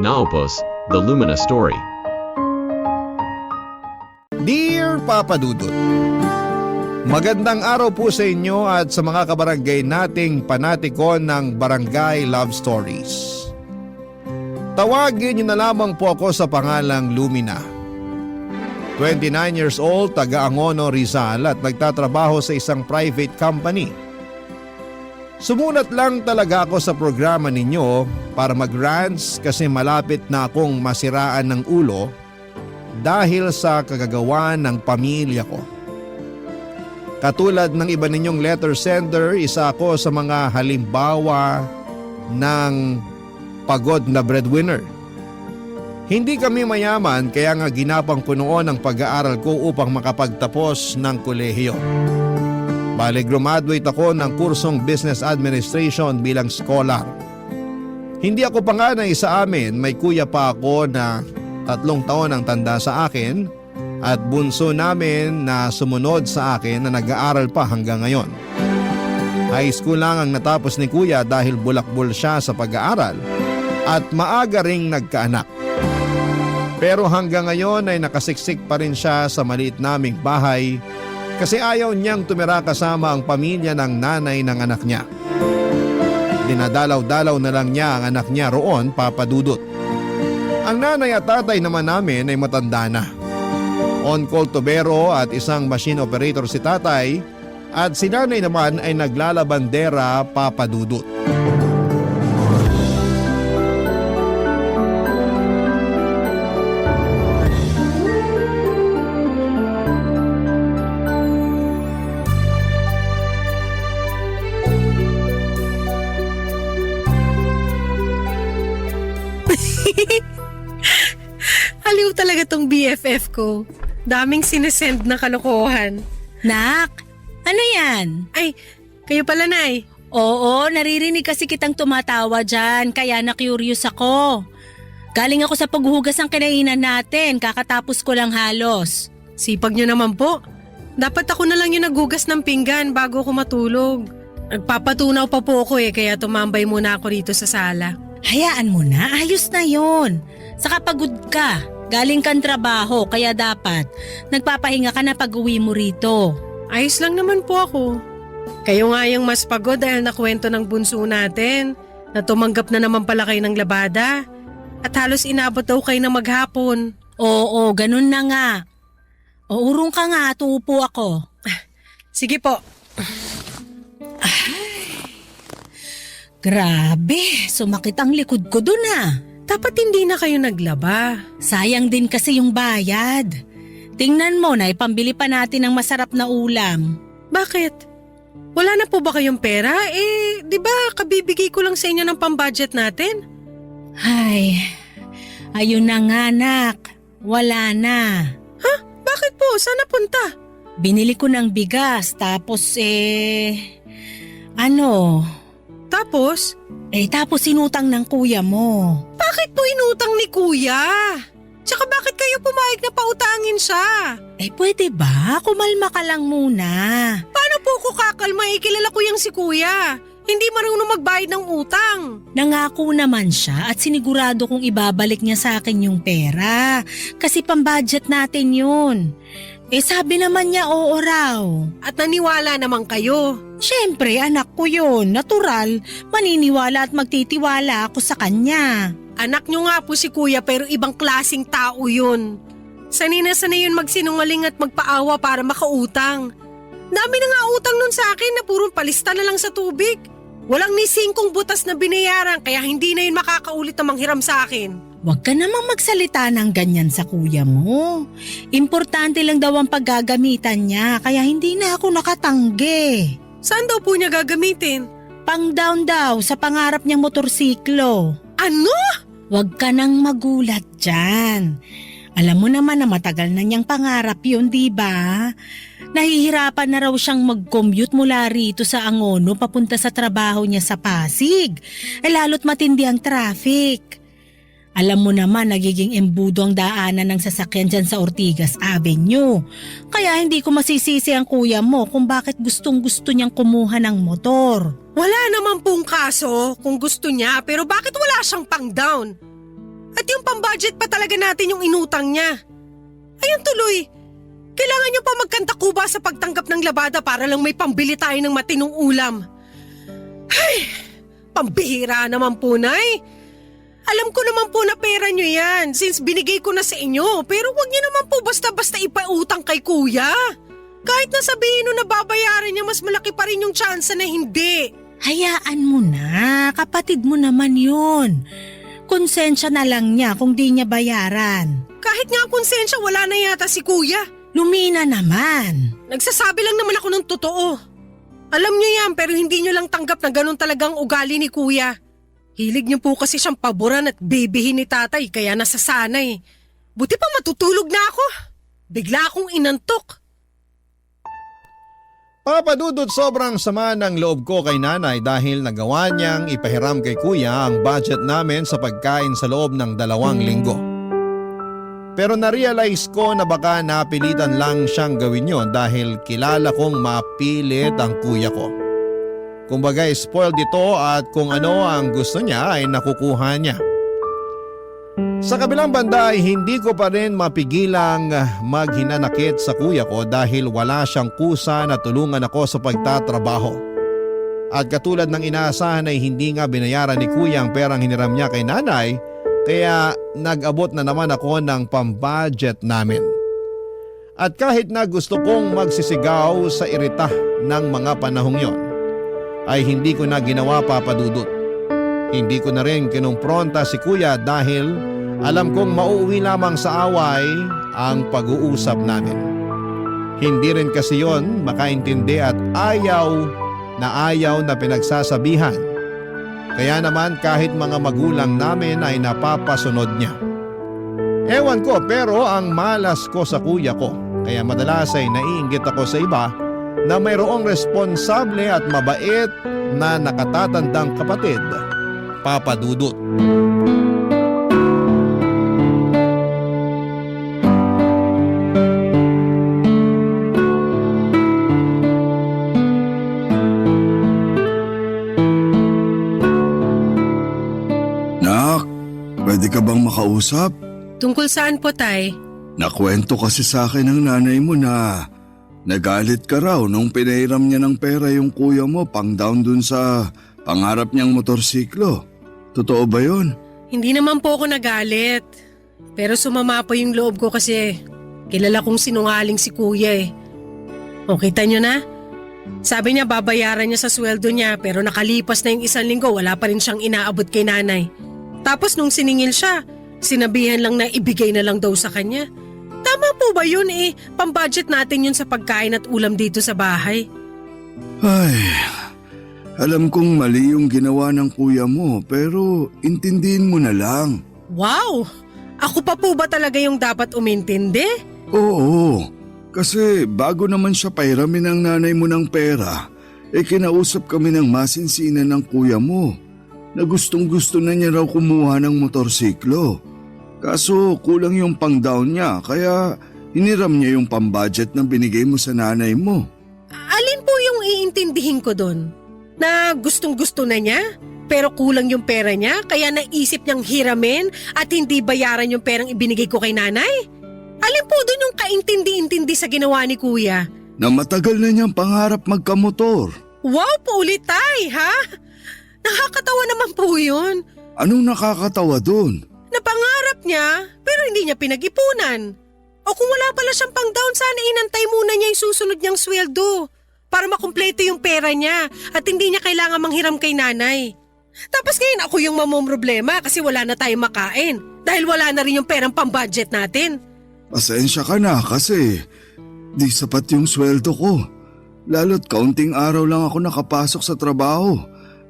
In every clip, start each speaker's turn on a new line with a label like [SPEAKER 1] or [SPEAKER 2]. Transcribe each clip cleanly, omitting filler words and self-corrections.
[SPEAKER 1] Naupos, The Lumina Story.
[SPEAKER 2] Dear Papa Dudut, magandang araw po sa inyo at sa mga kabarangay nating panatikon ng Barangay Love Stories. Tawagin niyo na lamang po ako sa pangalang Lumina. 29 years old, taga Angono, Rizal at nagtatrabaho sa isang private company. Sumunat lang talaga ako sa programa ninyo para mag-rants kasi malapit na akong masiraan ng ulo dahil sa kagagawan ng pamilya ko. Katulad ng iba ninyong letter sender, isa ako sa mga halimbawa ng pagod na breadwinner. Hindi kami mayaman kaya nga ginapang ko noon ang pag-aaral ko upang makapagtapos ng kolehiyo. Bale, graduate ako ng kursong Business Administration bilang scholar. Hindi ako panganay sa amin, may kuya pa ako na 3 taon ang tanda sa akin at bunso namin na sumunod sa akin na nag-aaral pa hanggang ngayon. High school lang ang natapos ni kuya dahil bulakbol siya sa pag-aaral at maaga ring nagkaanak. Pero hanggang ngayon ay nakasiksik pa rin siya sa maliit naming bahay kasi ayaw niyang tumira kasama ang pamilya ng nanay ng anak niya. Dinadalaw-dalaw na lang niya ang anak niya roon, Papa Dudut. Ang nanay at tatay naman namin ay matanda na. On-call tubero at isang machine operator si tatay at si nanay naman ay naglalabandera, Papa Dudut.
[SPEAKER 3] Aliw talaga tong BFF ko. Daming sinesend na kalokohan.
[SPEAKER 4] Nak, ano yan?
[SPEAKER 3] Ay, kayo pala, Nay.
[SPEAKER 4] Oo, naririnig kasi kitang tumatawa dyan, kaya na-curious ako. Galing ako sa paghuhugas ng kinainan natin, kakatapos ko lang halos.
[SPEAKER 3] Sipag nyo naman po. Dapat ako na lang yung naghugas ng pinggan bago ako matulog. Nagpapatunaw pa po ako kaya tumambay muna ako dito sa sala.
[SPEAKER 4] Hayaan mo na, ayos na yon. Saka pagod ka, galing kang trabaho, kaya dapat nagpapahinga ka na pag-uwi mo rito.
[SPEAKER 3] Ayos lang naman po ako. Kayo nga yung mas pagod dahil nakwento ng bunso natin na tumanggap na naman pala kayo ng labada at halos inabot daw kayo ng maghapon.
[SPEAKER 4] Oo, ganun na nga. O urong ka nga at uupo ako.
[SPEAKER 3] Sige po.
[SPEAKER 4] Grabe, sumakit ang likod ko dun ah.
[SPEAKER 3] Dapat hindi na kayo naglaba.
[SPEAKER 4] Sayang din kasi yung bayad. Tingnan mo na, ipambili pa natin ng masarap na ulam.
[SPEAKER 3] Bakit? Wala na po ba kayong pera? Di ba kabibigay ko lang sa inyo ng pambudget natin?
[SPEAKER 4] Ay, ayun na nga anak. Wala na.
[SPEAKER 3] Ha? Bakit po? Saan napunta?
[SPEAKER 4] Binili ko ng bigas tapos
[SPEAKER 3] Tapos?
[SPEAKER 4] Tapos inutang ng kuya mo.
[SPEAKER 3] Bakit po inutang ni kuya? Tsaka bakit kayo pumayag na pautangin siya?
[SPEAKER 4] Pwede ba? Kumalma ka lang muna.
[SPEAKER 3] Paano po ko kakalma? Kilala ko yung si kuya. Hindi marunong magbayad ng utang.
[SPEAKER 4] Nangako naman siya at sinigurado kong ibabalik niya sa akin yung pera. Kasi pambudget natin yun. Sabi naman niya oo raw.
[SPEAKER 3] At naniwala naman kayo.
[SPEAKER 4] Siyempre, anak ko yun. Natural, maniniwala at magtitiwala ako sa kanya.
[SPEAKER 3] Anak niyo nga po si kuya pero ibang klaseng tao yun. Sanay na sanay yun magsinungaling at magpaawa para makautang. Dami na nga utang nun sa akin na purong palista na lang sa tubig. Walang ni 5 butas na binayaran kaya hindi na yun makakaulit na manghiram sa akin.
[SPEAKER 4] Huwag ka namang magsalita ng ganyan sa kuya mo. Importante lang daw ang paggagamitan niya kaya hindi na ako nakatanggi.
[SPEAKER 3] Saan daw po niya gagamitin?
[SPEAKER 4] Pang-down daw sa pangarap niyang motorsiklo.
[SPEAKER 3] Ano?
[SPEAKER 4] Huwag ka nang magulat dyan. Alam mo naman na matagal na niyang pangarap yun, di ba? Nahihirapan na raw siyang mag-commute mula rito sa Angono papunta sa trabaho niya sa Pasig. Lalo't matindi ang traffic. Alam mo naman nagiging embudo ang daanan ng sasakyan dyan sa Ortigas Avenue. Kaya hindi ko masisisi ang kuya mo kung bakit gustong-gusto niyang kumuha ng motor.
[SPEAKER 3] Wala naman pong kaso kung gusto niya pero bakit wala siyang pang-down? At yung pambudget pa talaga natin yung inutang niya. Ayun tuloy, kailangan niyo pa magkantakuba sa pagtanggap ng labada para lang may pambili tayo ng matinong ulam. Ay, pambihira naman po, Nay. Alam ko naman po na pera niyo yan since binigay ko na sa inyo. Pero huwag niyo naman po basta-basta ipautang kay Kuya. Kahit na sabihin nung nababayaran niya, mas malaki pa rin yung tsansa na hindi.
[SPEAKER 4] Hayaan mo na, kapatid mo naman yun. Konsensya na lang niya kung di niya bayaran.
[SPEAKER 3] Kahit nga konsensya, wala na yata si Kuya.
[SPEAKER 4] Lumina naman.
[SPEAKER 3] Nagsasabi lang naman ako ng totoo. Alam niyo yan pero hindi niyo lang tanggap na ganun talagang ugali ni Kuya. Hilig niyo po kasi siyang paboran at bibihin ni tatay kaya nasasanay. Buti pa matutulog na ako. Bigla akong inantok.
[SPEAKER 2] Papa Dudut, sobrang sama ng loob ko kay nanay dahil nagawa niyang ipahiram kay kuya ang budget namin sa pagkain sa loob ng 2 linggo. Pero na-realize ko na baka napilitan lang siyang gawin yon dahil kilala kong mapilit ang kuya ko. Kumbaga spoiled ito at kung ano ang gusto niya ay nakukuha niya. Sa kabilang banda ay hindi ko pa rin mapigilang maghinanakit sa kuya ko dahil wala siyang kusa na tulungan ako sa pagtatrabaho. At katulad ng inaasahan ay hindi nga binayaran ni kuya ang perang hiniram niya kay nanay kaya nag-abot na naman ako ng pambudget namin. At kahit na gusto kong magsisigaw sa irita ng mga panahong yon ay hindi ko na ginawa, Papa Dudut. Hindi ko na rin kinumpronta si kuya dahil alam kong mauuwi lamang sa away ang pag-uusap namin. Hindi rin kasi yon makaintindi at ayaw na pinagsasabihan. Kaya naman kahit mga magulang namin ay napapasunod niya. Ewan ko pero ang malas ko sa kuya ko kaya madalas ay naiinggit ako sa iba na mayroong responsable at mabait na nakatatandang kapatid, Papa Dudut.
[SPEAKER 5] Pwede ka bang makausap?
[SPEAKER 3] Tungkol saan po, Tay?
[SPEAKER 5] Nakwento kasi sa akin ng nanay mo na nagalit ka raw nung pinahiram niya ng pera yung kuya mo pang down dun sa pangarap niyang motorsiklo. Totoo ba yun?
[SPEAKER 3] Hindi naman po ako nagalit. Pero sumama po yung loob ko kasi kilala kong sinungaling si Kuya eh. O kita nyo na? Sabi niya babayaran niya sa sweldo niya pero nakalipas na yung 1 linggo wala pa rin siyang inaabot kay nanay. Tapos nung siningil siya, sinabihan lang na ibigay na lang daw sa kanya. Tama po ba yun eh? Pambudget natin yun sa pagkain at ulam dito sa bahay.
[SPEAKER 5] Ay, alam kong mali yung ginawa ng kuya mo pero intindihin mo na lang.
[SPEAKER 3] Wow! Ako pa po ba talaga yung dapat umintindi?
[SPEAKER 5] Oo, kasi bago naman siya pahiramin ng nanay mo ng pera, kinausap kami ng masinsinan ng kuya mo na gustong-gusto na niya raw kumuha ng motorsiklo. Kaso kulang yung pang-down niya kaya hiniram niya yung pambudget na binigay mo sa nanay mo.
[SPEAKER 3] Alin po yung iintindihin ko doon? Na gustong-gusto na niya pero kulang yung pera niya kaya naisip niyang hiramin at hindi bayaran yung perang ibinigay ko kay nanay? Alin po doon yung kaintindi-intindi sa ginawa ni Kuya?
[SPEAKER 5] Na matagal na niyang pangarap magkamotor.
[SPEAKER 3] Wow po ulit, Tay, ha? Nakakatawa naman po yun.
[SPEAKER 5] Anong nakakatawa doon?
[SPEAKER 3] Napangarap niya pero hindi niya pinag-ipunan. O kung wala pala siyang pang-down, sana inantay muna niya yung susunod niyang sweldo para makumpleto yung pera niya at hindi niya kailangan manghiram kay nanay. Tapos ngayon ako yung mamomroblema kasi wala na tayong makain dahil wala na rin yung perang pang-budget natin.
[SPEAKER 5] Pasensya ka na kasi di sapat yung sweldo ko. Lalo't kaunting araw lang ako nakapasok sa trabaho.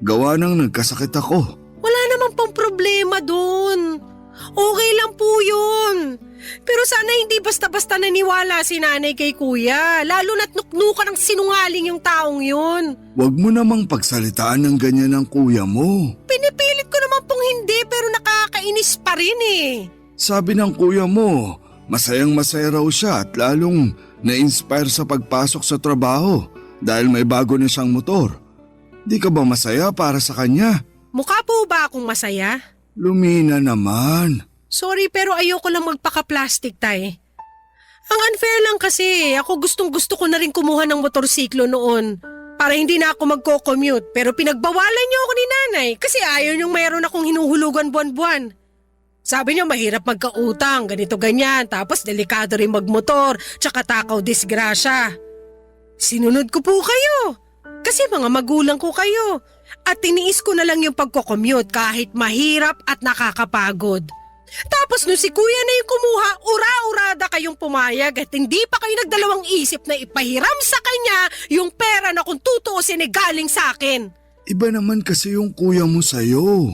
[SPEAKER 5] Gawa nang nagkasakit ako.
[SPEAKER 3] Wala naman pong problema doon. Okay lang po yun. Pero sana hindi basta-basta naniwala si nanay kay kuya. Lalo na't nuknukan ng sinungaling yung taong yun.
[SPEAKER 5] Huwag mo namang pagsalitaan ng ganyan ng kuya mo.
[SPEAKER 3] Pinipilit ko naman pong hindi pero nakakainis pa rin eh.
[SPEAKER 5] Sabi ng kuya mo, masayang masaya raw siya at lalong na-inspire sa pagpasok sa trabaho dahil may bago na siyang motor. Di ka ba masaya para sa kanya?
[SPEAKER 3] Mukha po ba akong masaya?
[SPEAKER 5] Lumina naman.
[SPEAKER 3] Sorry pero ayoko lang magpaka-plastic, Tay. Ang unfair lang kasi, ako gustong-gusto ko na rin kumuha ng motorsiklo noon para hindi na ako magko-commute, pero pinagbawalan niyo ako ni Nanay kasi ayaw niyong mayroon akong hinuhulugan buwan-buwan. Sabi niya mahirap magkautang, ganito ganyan, tapos delikado rin magmotor, tsaka takaw disgrasya. Sinunod ko po kayo kasi mga magulang ko kayo at tiniis ko na lang yung pagko-commute kahit mahirap at nakakapagod. Tapos nung si kuya na yung kumuha, ura-urada kayong pumayag at hindi pa kayo nagdalawang isip na ipahiram sa kanya yung pera na kung tutuusin ay galing sa akin.
[SPEAKER 5] Iba naman kasi yung kuya mo sa'yo.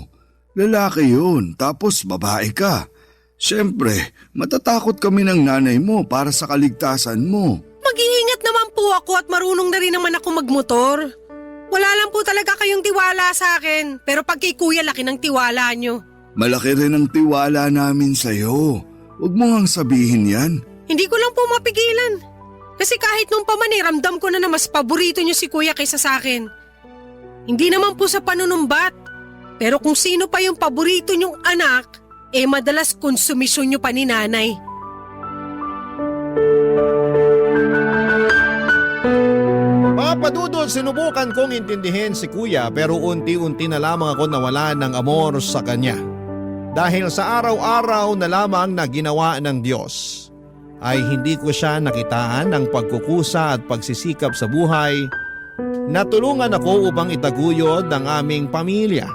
[SPEAKER 5] Lalaki yun, tapos babae ka. Siyempre, matatakot kami ng nanay mo para sa kaligtasan mo.
[SPEAKER 3] Mag-iingat naman po ako at marunong na rin naman ako magmotor. Wala lang po talaga kayong tiwala sa akin, pero pag kay kuya laki ng tiwala nyo.
[SPEAKER 5] Malaki rin ang tiwala namin sa'yo. Huwag mo ngang sabihin yan.
[SPEAKER 3] Hindi ko lang po mapigilan. Kasi kahit nung pamani, ramdam ko na mas paborito niyo si kuya kaysa sa akin. Hindi naman po sa panunumbat. Pero kung sino pa yung paborito niyong anak, madalas konsumisyon niyo pa ni nanay.
[SPEAKER 2] Papadudod, sinubukan kong intindihin si kuya pero unti-unti na lamang ako nawala ng amor sa kanya. Dahil sa araw-araw na lamang na ginawa ng Diyos, ay hindi ko siya nakitaan ng pagkukusa at pagsisikap sa buhay na tulungan ako upang itaguyod ang aming pamilya.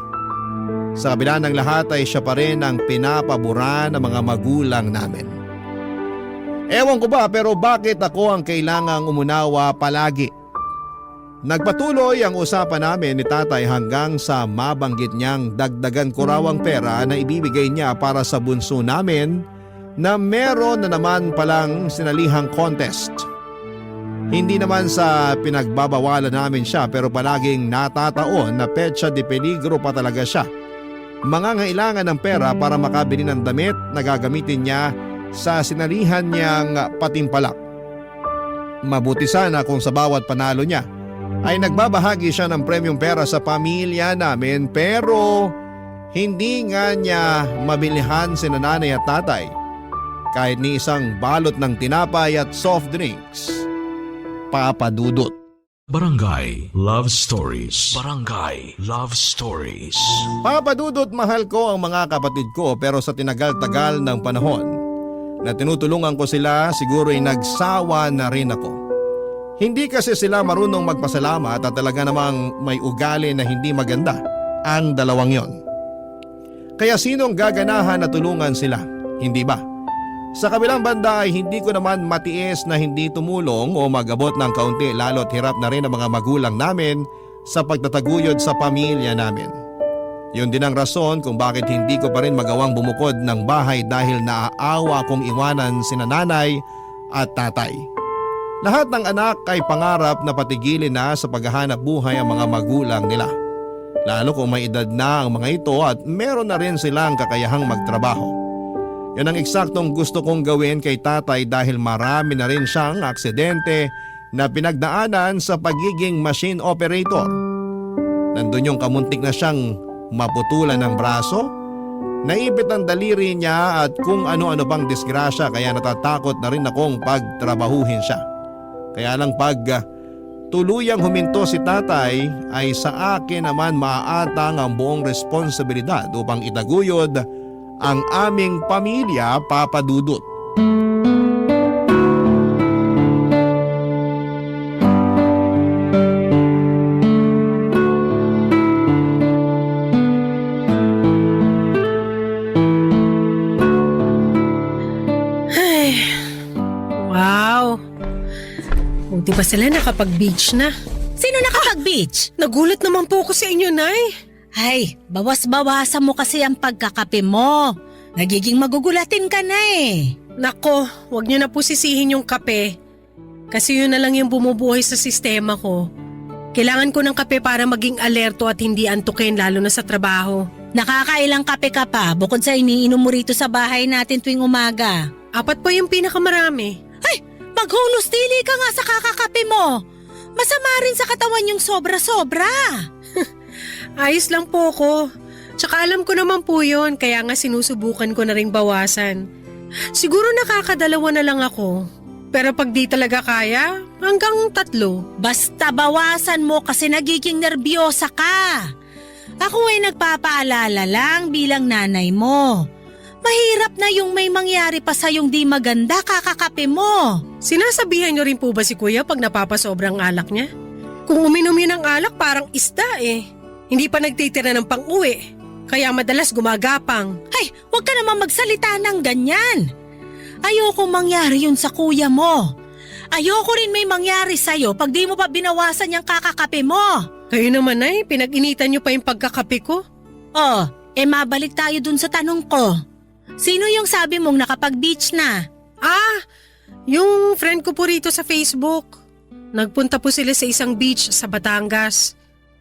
[SPEAKER 2] Sa kabila ng lahat ay siya pa rin ang pinapabura ng mga magulang namin. Ewan ko ba pero bakit ako ang kailangang umunawa palagi? Nagpatuloy ang usapan namin ni tatay hanggang sa mabanggit niyang dagdagan ko raw ang pera na ibibigay niya para sa bunso namin na meron na naman palang sinalihang contest. Hindi naman sa pinagbabawalan namin siya pero palaging natataon na petsa de peligro pa talaga siya. Mangangailangan ng pera para makabili ng damit na gagamitin niya sa sinalihan niyang patimpalak. Mabuti sana kung sa bawat panalo niya ay nagbabahagi siya ng premium pera sa pamilya namin pero hindi nga niya mabilihan si nanay at tatay kahit ni isang balot ng tinapay at soft drinks. Papadudot.
[SPEAKER 1] Barangay Love Stories. Barangay Love Stories.
[SPEAKER 2] Papadudot, mahal ko ang mga kapatid ko pero sa tinagal-tagal ng panahon na tinutulungan ko sila siguro ay nagsawa na rin ako. Hindi kasi sila marunong magpasalamat at talaga namang may ugali na hindi maganda ang dalawang yon. Kaya sinong gaganahan na tulungan sila, hindi ba? Sa kabilang banda ay hindi ko naman matiis na hindi tumulong o mag-abot ng kaunti lalo't hirap na rin ang mga magulang namin sa pagtataguyod sa pamilya namin. Yun din ang rason kung bakit hindi ko pa rin magawang bumukod ng bahay dahil naaawa kong iwanan sina nanay at tatay. Lahat ng anak ay pangarap na patigilin na sa paghahanap buhay ang mga magulang nila. Lalo kung may edad na ang mga ito at meron na rin silang kakayahang magtrabaho. Yan ang eksaktong gusto kong gawin kay tatay dahil marami na rin siyang aksidente na pinagdaanan sa pagiging machine operator. Nandun yung kamuntik na siyang maputulan ng braso, naipit ang daliri niya at kung ano-ano pang disgrasya kaya natatakot na rin akong pagtrabahuhin siya. Kaya lang pag tuluyang huminto si tatay ay sa akin naman maaatang ang buong responsibilidad upang itaguyod ang aming pamilya, Papadudot.
[SPEAKER 3] Wow! Buti pa sila nakapag-beach na.
[SPEAKER 4] Sino nakapag-beach?
[SPEAKER 3] Nagulat naman po ako sa inyo, Nay.
[SPEAKER 4] Ay, bawas-bawasan mo kasi ang pagkakape mo. Nagiging magugulatin ka na eh.
[SPEAKER 3] Nako, wag niyo na po sisihin yung kape. Kasi yun na lang yung bumubuhay sa sistema ko. Kailangan ko ng kape para maging alerto at hindi antukin lalo na sa trabaho.
[SPEAKER 4] Nakakailang kape ka pa bukod sa iniinom mo rito sa bahay natin tuwing umaga.
[SPEAKER 3] 4 pa yung pinakamarami.
[SPEAKER 4] Ay, maghunus-dili ka nga sa kakakape mo. Masama rin sa katawan yung sobra-sobra.
[SPEAKER 3] Ayos lang po ko. Tsaka alam ko naman po yun, kaya nga sinusubukan ko na ring bawasan. Siguro nakakadalawa na lang ako. Pero pag di talaga kaya, hanggang 3.
[SPEAKER 4] Basta bawasan mo kasi nagiging nerbyosa ka. Ako ay nagpapaalala lang bilang nanay mo. Mahirap na yung may mangyari pa sa yung di maganda kakakape mo.
[SPEAKER 3] Sinasabihan niyo rin po ba si Kuya pag napapasobrang alak niya? Kung uminom yun ng alak parang isda eh. Hindi pa nagtitira ng pang-uwi. Kaya madalas gumagapang.
[SPEAKER 4] Ay, huwag ka naman magsalita ng ganyan. Ayoko mangyari yun sa kuya mo. Ayoko rin may mangyari sa'yo pag di mo pa binawasan yung kakakape mo.
[SPEAKER 3] Kayo naman ay, pinag-initan niyo pa yung pagkakape ko.
[SPEAKER 4] Oh, mabalik tayo dun sa tanong ko. Sino yung sabi mong nakapag-beach na?
[SPEAKER 3] Yung friend ko po rito sa Facebook. Nagpunta po sila sa isang beach sa Batangas.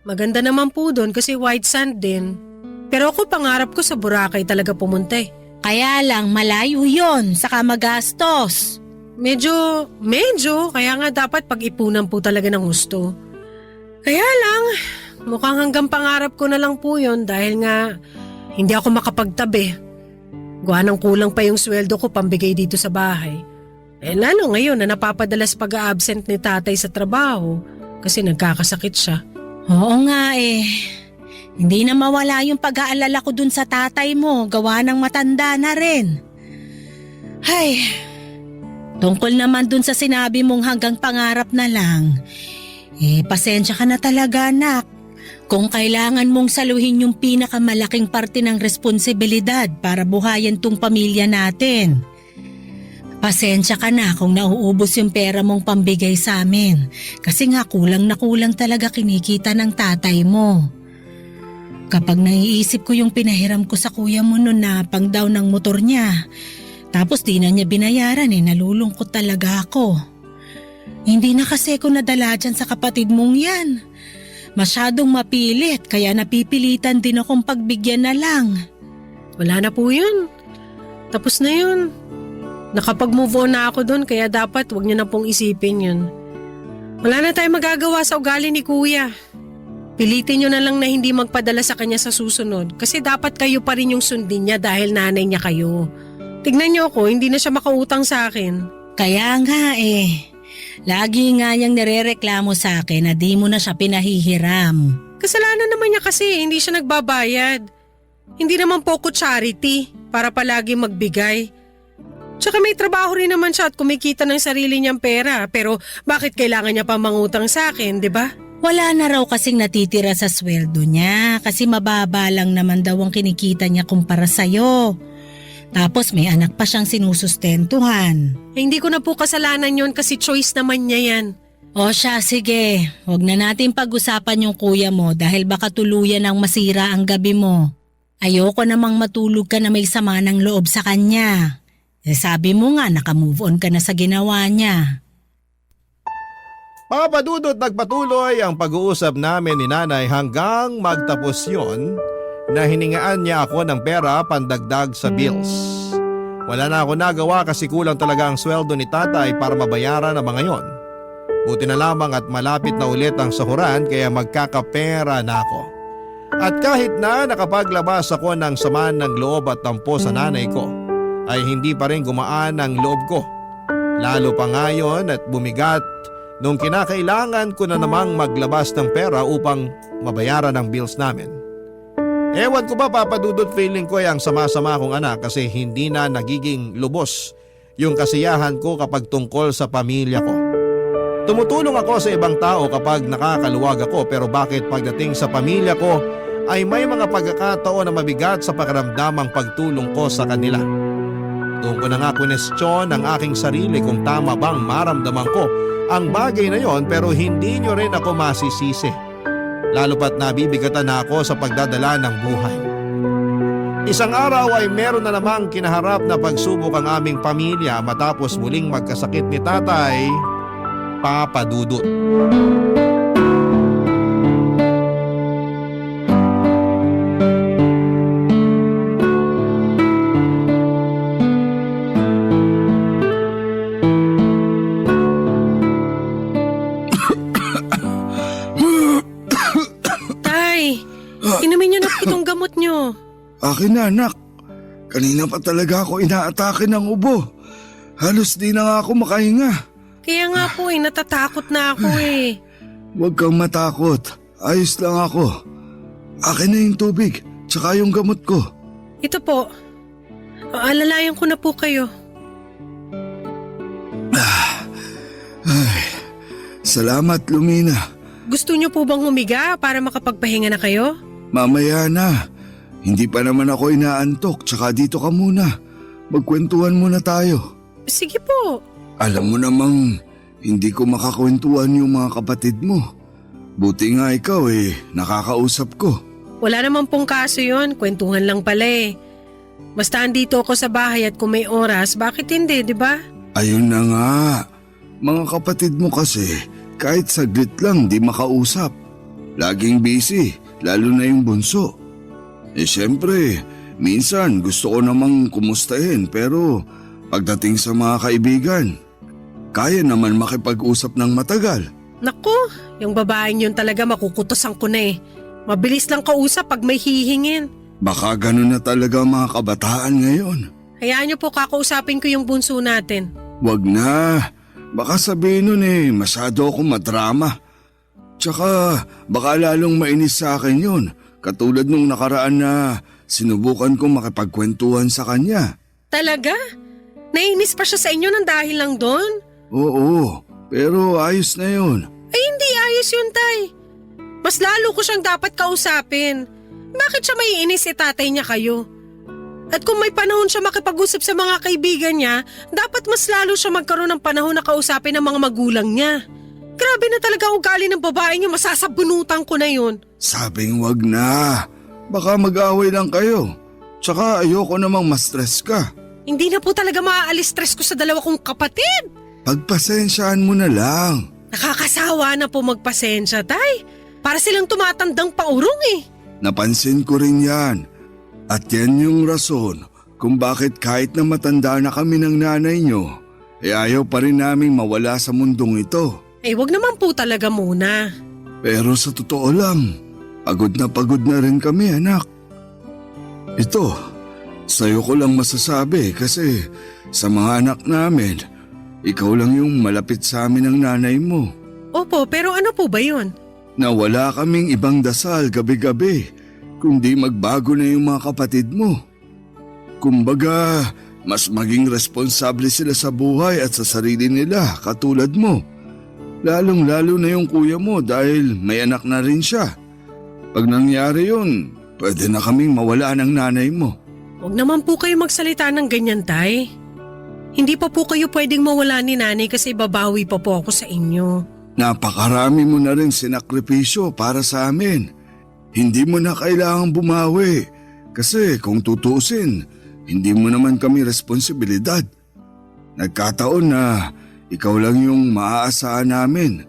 [SPEAKER 3] Maganda naman po doon kasi white sand din. Pero ako pangarap ko sa Boracay talaga pumunta eh.
[SPEAKER 4] Kaya lang malayo yon, saka magastos.
[SPEAKER 3] Medyo, kaya nga dapat pag-ipunan po talaga ng gusto. Kaya lang, mukhang hanggang pangarap ko na lang po yon dahil nga hindi ako makapagtabi. Gawa ng kulang pa yung sweldo ko pambigay dito sa bahay. Lalo ngayon na napapadalas pag-a-absent ni tatay sa trabaho kasi nagkakasakit siya.
[SPEAKER 4] Oo nga eh. Hindi na mawala yung pag-aalala ko dun sa tatay mo, gawa ng matanda na rin. Ay, tungkol naman dun sa sinabi mong hanggang pangarap na lang, pasensya ka na talaga anak. Kung kailangan mong saluhin yung pinakamalaking parte ng responsibilidad para buhayin tong pamilya natin. Pasensya ka na kung nauubos yung pera mong pambigay sa amin kasi nga kulang na kulang talaga kinikita ng tatay mo. Kapag naiisip ko yung pinahiram ko sa kuya mo noon na pang down ng motor niya, tapos di na niya binayaran nalulungkot talaga ako. Hindi na kasi ako nadala dyan sa kapatid mong yan. Masyadong mapilit kaya napipilitan din akong pagbigyan na lang.
[SPEAKER 3] Wala na po yun. Tapos na yun. Nakapag-move on na ako doon kaya dapat wag niyo na pong isipin yun. Wala na tayong magagawa sa ugali ni Kuya. Pilitin niyo na lang na hindi magpadala sa kanya sa susunod kasi dapat kayo pa rin yung sundin niya dahil nanay niya kayo. Tignan niyo ako, hindi na siya makautang sa akin.
[SPEAKER 4] Kaya nga lagi nga niyang nirereklamo sa akin na di mo na siya pinahihiram.
[SPEAKER 3] Kasalanan naman niya kasi hindi siya nagbabayad. Hindi naman po ko charity para palagi magbigay. Tsaka may trabaho rin naman siya at kumikita ng sarili niyang pera pero bakit kailangan niya pa mangutang sa akin, di ba?
[SPEAKER 4] Wala na raw kasing natitira sa sweldo niya kasi mababa lang naman daw ang kinikita niya kumpara sa'yo. Tapos may anak pa siyang sinusustentuhan.
[SPEAKER 3] Hindi ko na po kasalanan yon kasi choice naman niya yan.
[SPEAKER 4] O siya, sige. Huwag na natin pag-usapan yung kuya mo dahil baka tuluyan ang masira ang gabi mo. Ayoko namang matulog ka na may sama ng loob sa kanya. Sabi mo nga naka-move on ka na sa ginawa niya.
[SPEAKER 2] Mga padudot, nagpatuloy ang pag-uusap namin ni nanay hanggang magtapos yon na hiningaan niya ako ng pera pandagdag sa bills. Wala na ako nagawa kasi kulang talaga ang sweldo ni tatay para mabayaran ang mga yon. Buti na lamang at malapit na ulit ang sahuran kaya magkakapera na ako. At kahit na nakapaglabas ako ng sama ng loob at tampo sa nanay ko, ay hindi pa rin gumaan ang loob ko. Lalo pa ngayon at bumigat nung kinakailangan ko na namang maglabas ng pera upang mabayaran ang bills namin. Ewan ko ba papadudot, feeling ko ay ang sama-sama kong anak kasi hindi na nagiging lubos yung kasiyahan ko kapag tungkol sa pamilya ko. Tumutulong ako sa ibang tao kapag nakakaluwag ako pero bakit pagdating sa pamilya ko ay may mga pagkakataon na mabigat sa pakiramdamang pagtulong ko sa kanila. Doon ko na nga kunestyon ang aking sarili kung tama bang maramdaman ko ang bagay na yon pero hindi nyo rin ako masisisi. Lalo pat nabibigatan na ako sa pagdadala ng buhay. Isang araw ay meron na namang kinaharap na pagsubok ang aming pamilya matapos muling magkasakit ni tatay, Papa Dudut.
[SPEAKER 3] Tay, inumin niyo na po itong gamot niyo.
[SPEAKER 5] Akin na anak. Kanina pa talaga ako inaatake ng ubo. Halos di na nga ako makahinga.
[SPEAKER 3] Kaya nga po natatakot na ako eh.
[SPEAKER 5] Huwag kang matakot. Ayos lang ako. Akin na yung tubig, tsaka yung gamot ko.
[SPEAKER 3] Ito po. Alalayan ko na po kayo.
[SPEAKER 5] Ay, salamat Lumina.
[SPEAKER 3] Gusto niyo po bang humiga para makapagpahinga na kayo?
[SPEAKER 5] Mamaya na. Hindi pa naman ako inaantok, tsaka dito ka muna. Magkwentuhan muna tayo.
[SPEAKER 3] Sige po.
[SPEAKER 5] Alam mo namang hindi ko makakwentuhan yung mga kapatid mo. Buti nga ikaw nakakausap ko.
[SPEAKER 3] Wala naman pong kaso yon, kwentuhan lang pala eh. Basta andito ako sa bahay at kung may oras, bakit hindi, di ba?
[SPEAKER 5] Ayun na nga. Mga kapatid mo kasi, kahit saglit lang di makausap. Laging busy, lalo na yung bunso. Siyempre, minsan gusto ko namang kumustahin pero pagdating sa mga kaibigan, kaya naman makipag-usap ng matagal.
[SPEAKER 3] Naku, yung babaeng yun talaga makukutosan ko na eh. Mabilis lang kausap pag may hihingin.
[SPEAKER 5] Baka ganun na talaga mga kabataan ngayon.
[SPEAKER 3] Hayaan niyo po kakausapin ko yung bunso natin.
[SPEAKER 5] Wag na. Baka sabihin nun masyado akong madrama. Tsaka baka lalong mainis sa akin yun. Katulad nung nakaraan na sinubukan kong makipagkwentuhan sa kanya.
[SPEAKER 3] Talaga? Nainis pa siya sa inyo ng dahil lang doon?
[SPEAKER 5] Oo, pero ayos na yun.
[SPEAKER 3] Ay hindi ayos yun, Tay. Mas lalo ko siyang dapat kausapin. Bakit siya maiinis tatay niya kayo? At kung may panahon siya makipag-usap sa mga kaibigan niya, dapat mas lalo siya magkaroon ng panahon na kausapin ng mga magulang niya. Grabe na talaga ugali ng babae niyo, masasabunutan ko na yun.
[SPEAKER 5] Sabing wag na. Baka mag-away lang kayo. Tsaka ayoko namang ma-stress ka.
[SPEAKER 3] Hindi na po talaga maaalis stress ko sa dalawa kong kapatid.
[SPEAKER 5] Pagpasensyaan mo na lang.
[SPEAKER 3] Nakakasawa na po magpasensya, Tay. Para silang tumatandang paurong eh.
[SPEAKER 5] Napansin ko rin yan. At yan yung rason kung bakit kahit na matanda na kami ng nanay nyo, ayaw pa rin naming mawala sa mundong ito.
[SPEAKER 3] Wag naman po talaga muna.
[SPEAKER 5] Pero sa totoo lang, pagod na rin kami anak. Ito, sa'yo ko lang masasabi kasi sa mga anak namin, ikaw lang yung malapit sa amin ng nanay mo.
[SPEAKER 3] Opo, pero ano po ba yun?
[SPEAKER 5] Na wala kaming ibang dasal gabi-gabi, kundi magbago na yung mga kapatid mo. Kumbaga, mas maging responsable sila sa buhay at sa sarili nila katulad mo. Lalong-lalo na yung kuya mo dahil may anak na rin siya. Pag nangyari yun, pwede na kaming mawala ng nanay mo.
[SPEAKER 3] Huwag naman po kayo magsalita ng ganyan, Tay. Hindi pa po kayo pwedeng mawala ni nanay kasi babawi pa po ako sa inyo.
[SPEAKER 5] Napakarami mo na rin sinakripisyo para sa amin. Hindi mo na kailangang bumawi kasi kung tutusin, hindi mo naman kami responsibilidad. Nagkataon na ikaw lang yung maaasahan namin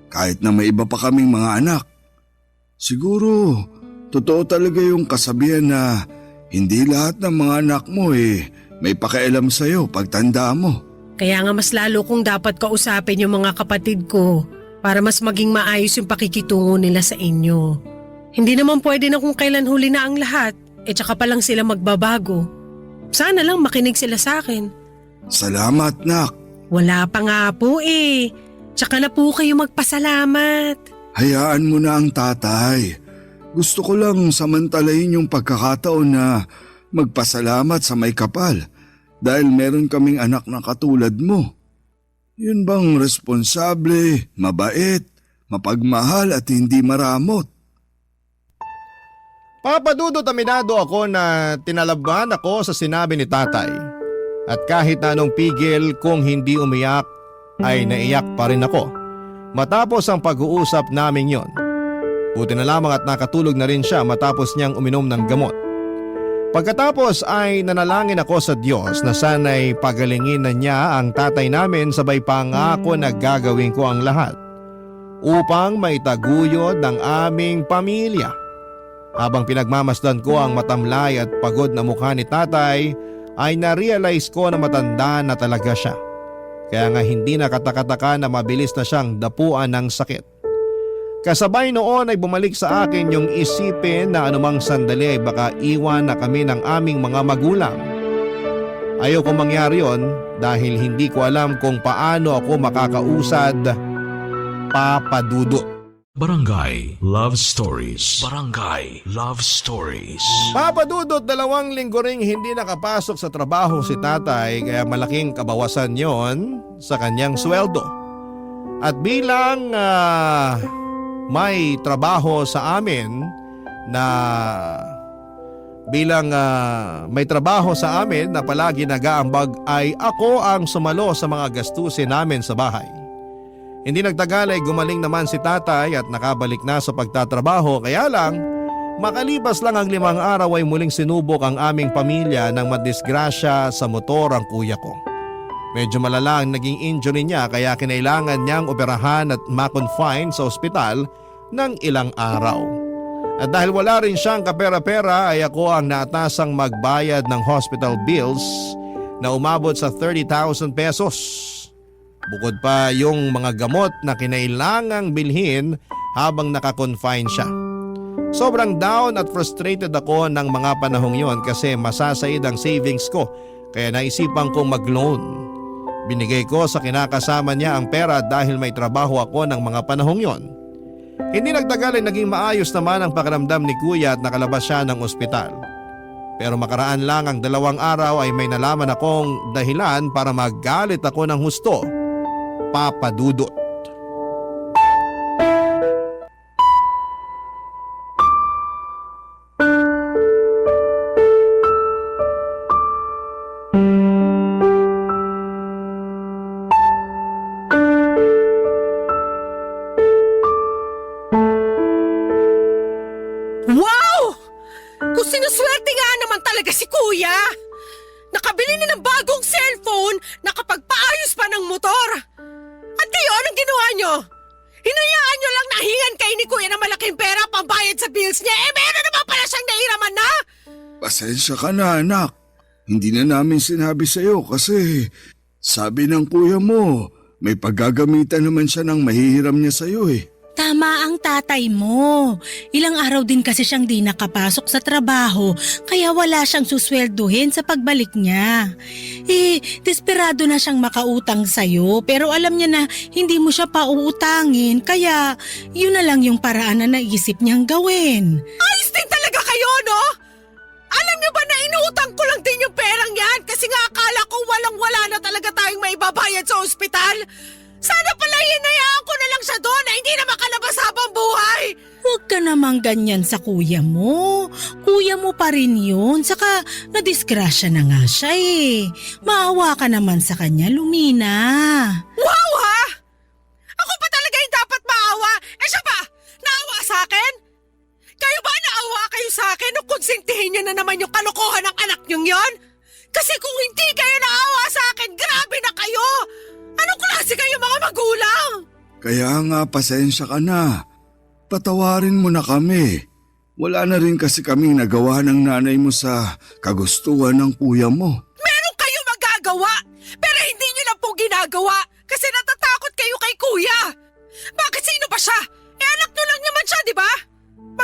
[SPEAKER 5] kahit na may iba pa kaming mga anak. Siguro, totoo talaga yung kasabihan na hindi lahat ng mga anak mo may pakialam sa'yo pagtanda mo.
[SPEAKER 3] Kaya nga mas lalo kong dapat kausapin yung mga kapatid ko para mas maging maayos yung pakikitungo nila sa inyo. Hindi naman pwede na kung kailan huli na ang lahat, tsaka pa lang sila magbabago. Sana lang makinig sila sa akin.
[SPEAKER 5] Salamat, nak.
[SPEAKER 3] Wala pa nga po Tsaka na po kayo magpasalamat.
[SPEAKER 5] Hayaan mo na ang tatay. Gusto ko lang samantalahin yung pagkakataon na magpasalamat sa may kapal dahil meron kaming anak na katulad mo. Yun bang responsable, mabait, mapagmahal at hindi maramot?
[SPEAKER 2] Papadudot aminado ako na tinalaban ako sa sinabi ni tatay. At kahit na anong pigil kung hindi umiyak, ay naiyak pa rin ako. Matapos ang pag-uusap namin yon. Buti na lamang at nakatulog na rin siya matapos niyang uminom ng gamot. Pagkatapos ay nanalangin ako sa Diyos na sana'y pagalingin na niya ang tatay namin sabay pangako na gagawin ko ang lahat upang maitaguyod ng aming pamilya. Habang pinagmamasdan ko ang matamlay at pagod na mukha ni tatay, ay na-realize ko na matanda na talaga siya. Kaya nga hindi nakatakataka na mabilis na siyang dapuan ng sakit. Kasabay noon ay bumalik sa akin yung isipin na anumang sandali ay baka iwan na kami ng aming mga magulang. Ayaw kong mangyari yon dahil hindi ko alam kung paano ako makakausad, Papa Dudut.
[SPEAKER 1] Barangay Love Stories. Barangay Love Stories.
[SPEAKER 2] Papa Dudut, 2 linggo ring hindi nakapasok sa trabaho si tatay kaya malaking kabawasan yon sa kanyang sweldo. At bilang may trabaho sa amin na palagi nag-aambag ay ako ang sumalo sa mga gastusin namin sa bahay. Hindi nagtagal ay gumaling naman si tatay at nakabalik na sa pagtatrabaho, kaya lang makalipas lang ang 5 araw ay muling sinubok ang aming pamilya nang madisgrasya sa motor ang kuya ko. Medyo malala ang naging injury niya kaya kinailangan niyang operahan at ma-confine sa ospital ng ilang araw. At dahil wala rin siyang kapera-pera ay ako ang naatasang magbayad ng hospital bills na umabot sa 30,000 pesos. Bukod pa yung mga gamot na kinailangang bilhin habang naka-confine siya. Sobrang down at frustrated ako ng mga panahong yon kasi masasaid ang savings ko kaya naisipan kong mag-loan. Binigay ko sa kinakasama niya ang pera dahil may trabaho ako ng mga panahong yon. Hindi nagtagal ay naging maayos naman ang pakiramdam ni kuya at nakalabas siya ng ospital. Pero makaraan lang ang 2 araw ay may nalaman akong dahilan para magalit ako ng husto, Papa Dudut.
[SPEAKER 3] Wow! Kung sinuswerte nga naman talaga si kuya! Nakabili na ng bagong cellphone, nakapagpaayos pa ng motor. At kayo, anong ginawa nyo? Hinayaan nyo lang nahingan kayo ni kuya ng malaking pera pambayad sa bills niya. Meron naman pala siyang nairaman na!
[SPEAKER 5] Pasensya ka na, anak. Hindi na namin sinabi sa'yo kasi sabi ng kuya mo, may paggagamitan naman siya ng mahihiram niya sa'yo eh.
[SPEAKER 4] Tama ang tatay mo. Ilang araw din kasi siyang di nakapasok sa trabaho kaya wala siyang suswelduhin sa pagbalik niya. Desperado na siyang makautang sa'yo pero alam niya na hindi mo siya pauutangin kaya yun na lang yung paraan na naisip niyang gawin.
[SPEAKER 3] Ayos din talaga kayo, no? Alam niyo ba na inuutang ko lang din yung perang yan kasi nga akala ko walang-wala na talaga tayong maibabayad sa ospital? Sana pala hinayaan ko na lang siya doon na hindi na makalabas habang buhay!
[SPEAKER 4] Huwag ka namang ganyan sa kuya mo. Kuya mo pa rin yun. Saka nadisgrasya na nga siya eh. Maawa ka naman sa kanya, Lumina.
[SPEAKER 3] Wow, ha? Ako pa talaga yung dapat maawa? Siya ba? Naawa sa akin? Kayo ba naawa kayo sa akin nung konsintihin niyo na naman yung kalokohan ng anak niyong yon? Kasi kung hindi kayo naawa sa akin, grabe na kayo! Anong klase kayo mga magulang?
[SPEAKER 5] Kaya nga pasensya ka na. Patawarin mo na kami. Wala na rin kasi kaming nagawa ng nanay mo sa kagustuhan ng kuya mo.
[SPEAKER 3] Meron kayo magagawa, pero hindi niyo lang po ginagawa kasi natatakot kayo kay kuya. Bakit sino ba siya? Anak niyo lang naman siya, di ba?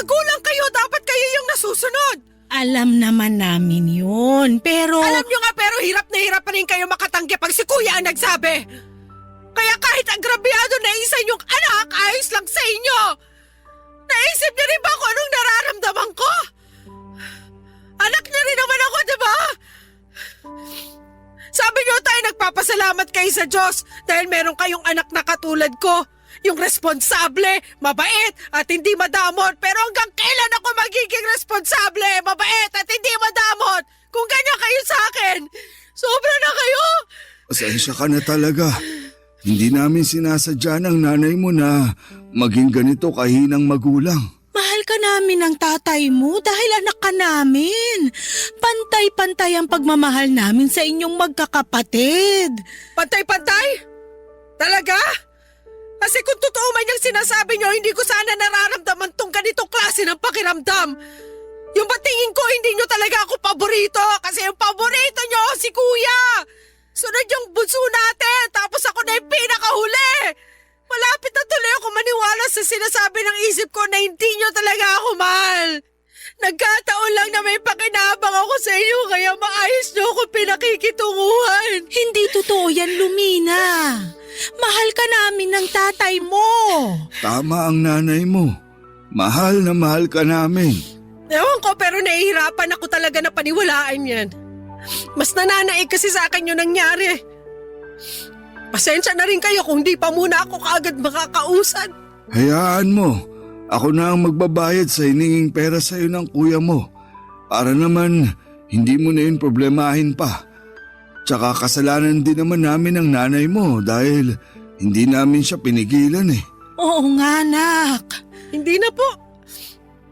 [SPEAKER 3] Magulang kayo, dapat kayo yung nasusunod.
[SPEAKER 4] Alam naman namin yun, pero...
[SPEAKER 3] Alam niyo nga pero hirap na hirap pa rin kayo makatanggi pag si kuya ang nagsabi. Kaya kahit agrabyado na isa yung anak, ayos lang sa inyo. Naisip niyo rin ba kung anong nararamdaman ko? Anak niyo rin naman ako, di ba? Sabi niyo tayo nagpapasalamat kayo sa Diyos dahil meron kayong anak na katulad ko. Yung responsable, mabait at hindi madamot. Pero hanggang kailan ako magiging responsable, mabait at hindi madamot? Kung ganyan kayo sa akin, sobra na kayo.
[SPEAKER 5] Pasensya ka na talaga. Hindi namin sinasadya ng nanay mo na maging ganito kahinang magulang.
[SPEAKER 4] Mahal ka namin ng tatay mo dahil anak ka namin. Pantay-pantay ang pagmamahal namin sa inyong magkakapatid.
[SPEAKER 3] Pantay-pantay? Talaga? Kasi kung totoo man yung sinasabi niyo, hindi ko sana nararamdaman tong ganitong klase ng pakiramdam. Yung batingin ko, hindi niyo talaga ako paborito kasi yung paborito niyo si Kuya. Sunod yung bunso natin, tapos ako na yung pinakahuli. Malapit na tuloy ako maniwala sa sinasabi ng isip ko na hindi nyo talaga ako mahal. Nagkataon lang na may pakinabang ako sa inyo kaya maayos nyo ako pinakikitunguhan.
[SPEAKER 4] Hindi totoo yan, Lumina. Mahal ka namin ng tatay mo.
[SPEAKER 5] Tama ang nanay mo. Mahal na mahal ka namin.
[SPEAKER 3] Ewan ko pero nahihirapan ako talaga na paniwalaan yan. Mas nananaig kasi sa akin yung nangyari. Pasensya na rin kayo kung di pa muna ako kaagad makakausad.
[SPEAKER 5] Hayaan mo. Ako na ang magbabayad sa hininging pera sa iyo ng kuya mo. Para naman hindi mo na yun problemahin pa. Tsaka kasalanan din naman namin ang nanay mo dahil hindi namin siya pinigilan eh.
[SPEAKER 4] Oo nga, anak.
[SPEAKER 3] Hindi na po.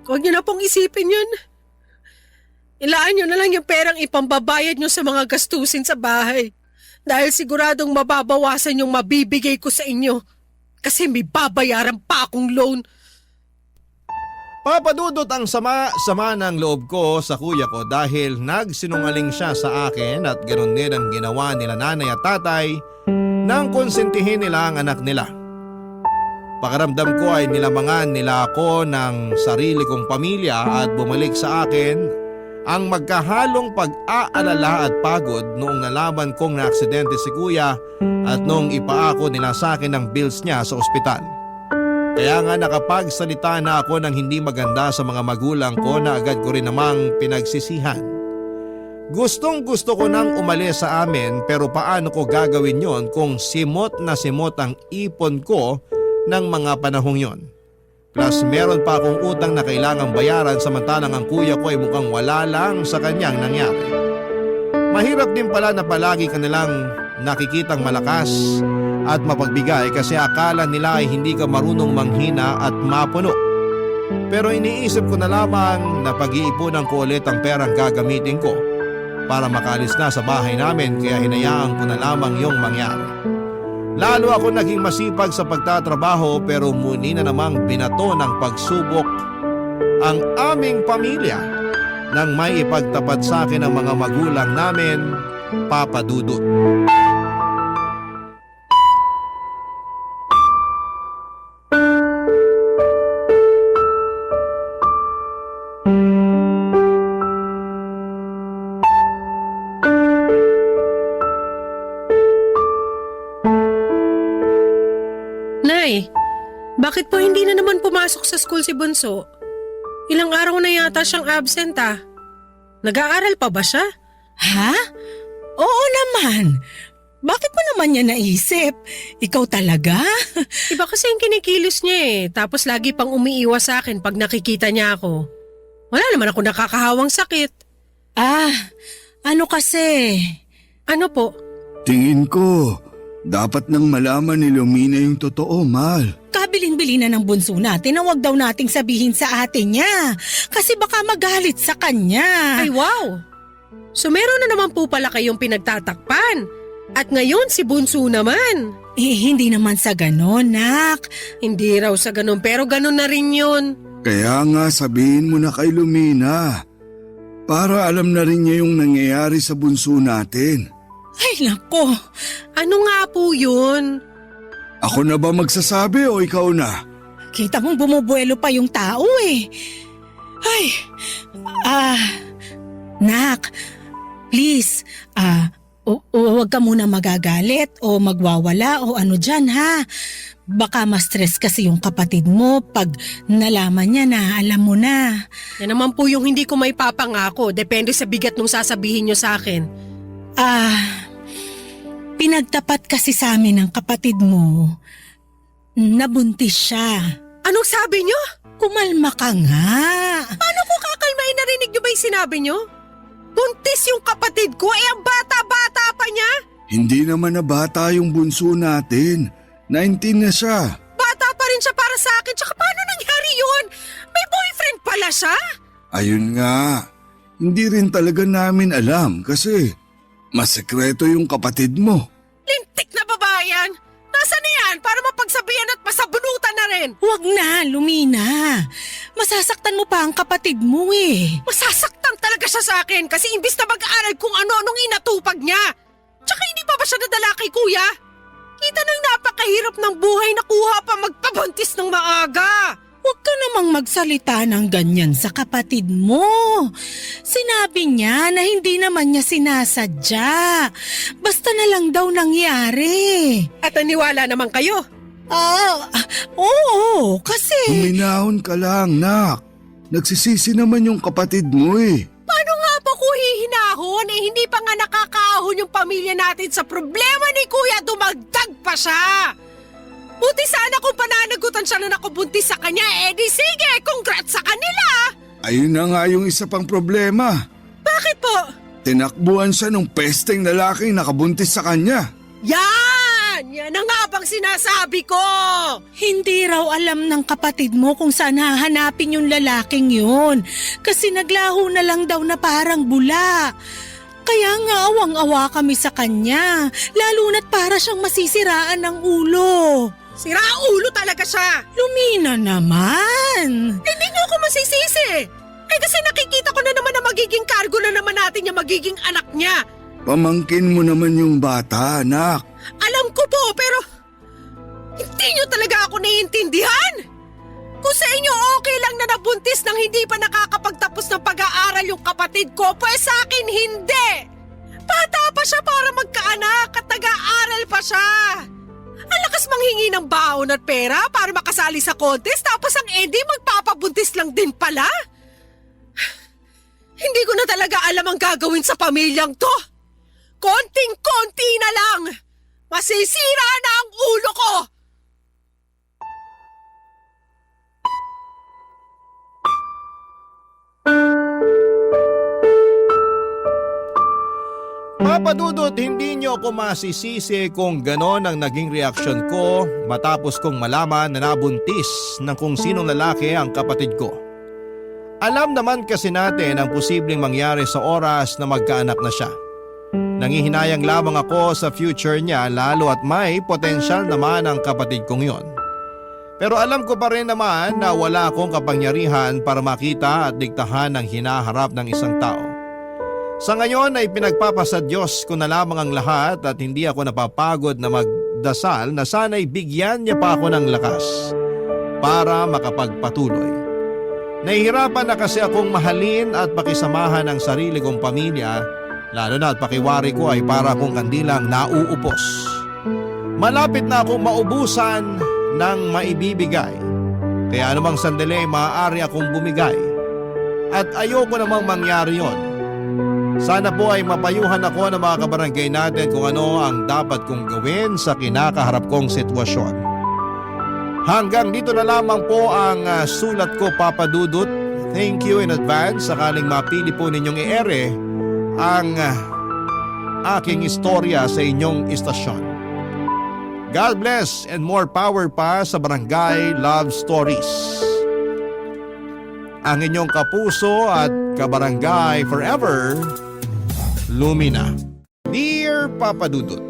[SPEAKER 3] Huwag niyo na pong isipin yun. Ilaan niyo na lang yung perang ipambabayad niyo sa mga gastusin sa bahay. Dahil siguradong mababawasan yung mabibigay ko sa inyo. Kasi may babayaran pa akong loan.
[SPEAKER 2] Papadudot ang sama ng loob ko sa kuya ko dahil nagsinungaling siya sa akin at ganoon din ang ginawa nila nanay at tatay nang konsentihin nila ang anak nila. Pakiramdam ko ay nilamangan nila ako ng sarili kong pamilya at bumalik sa akin ang magkahalong pag-aalala at pagod noong nalaman kong naaksidente si kuya at noong ipaako nila sa akin ang bills niya sa ospital. Kaya nga nakapagsalita na ako ng hindi maganda sa mga magulang ko na agad ko rin namang pinagsisihan. Gustong gusto ko nang umalis sa amin pero paano ko gagawin yon kung simot na simot ang ipon ko ng mga panahong yon. Plus meron pa akong utang na kailangang bayaran samantalang ang kuya ko ay mukhang wala lang sa kanyang nangyari. Mahirap din pala na palagi kanilang nakikitang malakas at mapagbigay kasi akala nila ay hindi ka marunong manghina at mapuno. Pero iniisip ko na lamang na pag-iipunan ko ulit ang perang gagamitin ko para makalis na sa bahay namin kaya hinayaan ko na lamang yung mangyari. Lalo ako naging masipag sa pagtatrabaho pero muli na namang binato ng pagsubok ang aming pamilya nang may ipagtapat sa akin ang mga magulang namin, Papa Dudut.
[SPEAKER 3] Nay, bakit po hindi na naman pumasok sa school si Bunso? Ilang araw na yata siyang absent ah. Nag-aaral pa ba siya?
[SPEAKER 4] Ha? Oo naman. Bakit mo naman niya naisip? Ikaw talaga?
[SPEAKER 3] Iba kasi yung kinikilos niya eh. Tapos lagi pang umiiwas sa akin pag nakikita niya ako. Wala naman ako nakakahawang sakit.
[SPEAKER 4] Ano kasi?
[SPEAKER 3] Ano po?
[SPEAKER 5] Tingin ko, dapat nang malaman ni Lumina yung totoo, mahal.
[SPEAKER 4] Kabilin-bili na ng bunso natin na wag daw nating sabihin sa ate niya. Kasi baka magalit sa kanya.
[SPEAKER 3] Ay wow! So meron na naman po pala kayong pinagtatakpan. At ngayon si Bunso naman.
[SPEAKER 4] Hindi naman sa ganon, nak.
[SPEAKER 3] Hindi raw sa ganun pero ganun na rin yun.
[SPEAKER 5] Kaya nga sabihin mo na kay Lumina. Para alam na rin niya yung nangyayari sa bunso natin.
[SPEAKER 4] Ay nako.
[SPEAKER 3] Ano nga po yun?
[SPEAKER 5] Ako na ba magsasabi o ikaw na?
[SPEAKER 4] Kita mong bumubuelo pa yung tao eh. Ay, nak, please, huwag ka muna magagalit o magwawala o ano dyan ha. Baka ma-stress kasi yung kapatid mo pag nalaman niya na alam mo na.
[SPEAKER 3] Yan naman po yung hindi ko may papangako. Depende sa bigat nung sasabihin nyo sa akin.
[SPEAKER 4] Pinagtapat kasi sa amin ng kapatid mo. Nabuntis siya.
[SPEAKER 3] Anong sabi nyo?
[SPEAKER 4] Kumalma ka nga.
[SPEAKER 3] Paano ko kakalmain? Narinig nyo ba yung sinabi nyo? Buntis yung kapatid ko, ang bata-bata pa niya.
[SPEAKER 5] Hindi naman na bata yung bunso natin. 19 na siya.
[SPEAKER 3] Bata pa rin siya para sa akin, tsaka paano nangyari yun? May boyfriend pala siya?
[SPEAKER 5] Ayun nga. Hindi rin talaga namin alam kasi masekreto yung kapatid mo.
[SPEAKER 3] Lintik na babae yan. Nasaan na yan para mapagsabihan at masabunutan na rin?
[SPEAKER 4] Huwag na, Lumina. Masasaktan mo pa ang kapatid mo eh.
[SPEAKER 3] Masasaktan talaga siya sa akin kasi imbis na mag-aaral kung ano-anong inatupag niya. Tsaka hindi pa ba siya nadala kay kuya? Kita nang napakahirap ng buhay na kuha pa magpabuntis ng maaga.
[SPEAKER 4] magsalita ng ganyan sa kapatid mo. Sinabi niya na hindi naman niya sinasadya. Basta na lang daw nangyari.
[SPEAKER 3] At naniwala naman kayo.
[SPEAKER 4] Oo, kasi...
[SPEAKER 5] Huminahon ka lang, nak. Nagsisisi naman yung kapatid mo eh.
[SPEAKER 3] Paano nga ba ko hihinahon? Hindi pa nga nakakaahon yung pamilya natin sa problema ni Kuya, dumagdag pa siya. Buti sana kung pananagutan siya na nakabuntis sa kanya, di sige, congrats sa kanila.
[SPEAKER 5] Ayun na nga yung isa pang problema.
[SPEAKER 3] Bakit po?
[SPEAKER 5] Tinakbuhan siya ng pesteng lalaking nakabuntis sa kanya.
[SPEAKER 3] Yan ang nga bang sinasabi ko.
[SPEAKER 4] Hindi raw alam ng kapatid mo kung saan hahanapin yung lalaking yun. Kasi naglaho na lang daw na parang bula. Kaya nga awang-awa kami sa kanya. Lalo na't para siyang masisiraan ng ulo.
[SPEAKER 3] Sira ulo talaga siya.
[SPEAKER 4] Lumina naman.
[SPEAKER 3] Hindi niyo ako masisisi. Kasi nakikita ko na naman na magiging kargo na naman natin yung magiging anak niya.
[SPEAKER 5] Pamangkin mo naman yung bata, anak.
[SPEAKER 3] Alam ko po, pero hindi niyo talaga ako naiintindihan. Kung sa inyo okay lang na nabuntis nang hindi pa nakakapagtapos ng pag-aaral yung kapatid ko, pues sa akin hindi. Bata pa siya para magkaanak at nag-aaral pa siya. Ang lakas manghingi ng baon at pera para makasali sa contest, tapos ang Eddie magpapabuntis lang din pala. Hindi ko na talaga alam ang gagawin sa pamilyang to. Konting-konti na lang. Masisira na ang ulo ko.
[SPEAKER 2] Papa Dudut, hindi niyo ako masisisi kung ganon ang naging reaksyon ko matapos kong malaman na nabuntis ng kung sinong lalaki ang kapatid ko. Alam naman kasi natin ang posibleng mangyari sa oras na magkaanak na siya. Nangihinayang lamang ako sa future niya lalo at may potensyal naman ang kapatid kong yon. Pero alam ko pa rin naman na wala akong kapangyarihan para makita at diktahan ang hinaharap ng isang tao. Sa ngayon ay pinagpapasa Diyos ko na lamang ang lahat at hindi ako napapagod na magdasal na sana'y bigyan niya pa ako ng lakas para makapagpatuloy. Nahihirapan na kasi akong mahalin at pakisamahan ang sarili kong pamilya, lalo na at pakiwari ko ay para akong kandilang nauupos. Malapit na akong maubusan ng maibibigay, kaya anumang sandali maaari akong bumigay. At ayoko namang mangyari yon. Sana po ay mapayuhan ako ng mga kabarangay natin kung ano ang dapat kong gawin sa kinakaharap kong sitwasyon. Hanggang dito na lamang po ang sulat ko, Papa Dudut. Thank you in advance sakaling mapili po ninyong i-ere ang aking istorya sa inyong istasyon. God bless and more power pa sa Barangay Love Stories. Ang inyong kapuso at kabarangay forever, Lumina. Dear Papa Dudut,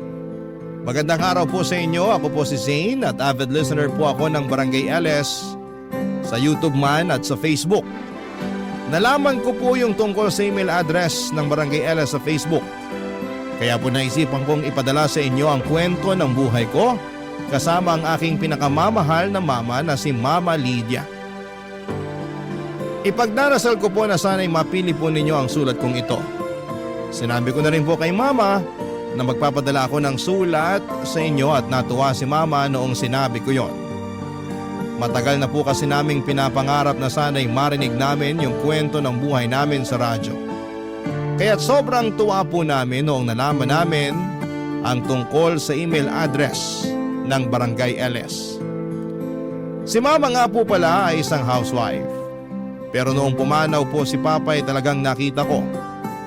[SPEAKER 2] magandang araw po sa inyo. Ako po si Zane at avid listener po ako ng Barangay LS sa YouTube man at sa Facebook. Nalaman ko po yung tungkol sa email address ng Barangay LS sa Facebook. Kaya po naisipan kong ipadala sa inyo ang kwento ng buhay ko kasama ang aking pinakamamahal na mama na si Mama Lydia. Ipagdarasal ko po na sana'y mapili po ninyo ang sulat kong ito. Sinabi ko na rin po kay Mama na magpapadala ako ng sulat sa inyo at natuwa si Mama noong sinabi ko yon. Matagal na po kasi naming pinapangarap na sana'y marinig namin yung kwento ng buhay namin sa radyo. Kaya't sobrang tuwa po namin noong nalaman namin ang tungkol sa email address ng Barangay LS. Si Mama nga po pala ay isang housewife. Pero noong pumanaw po si Papa ay talagang nakita ko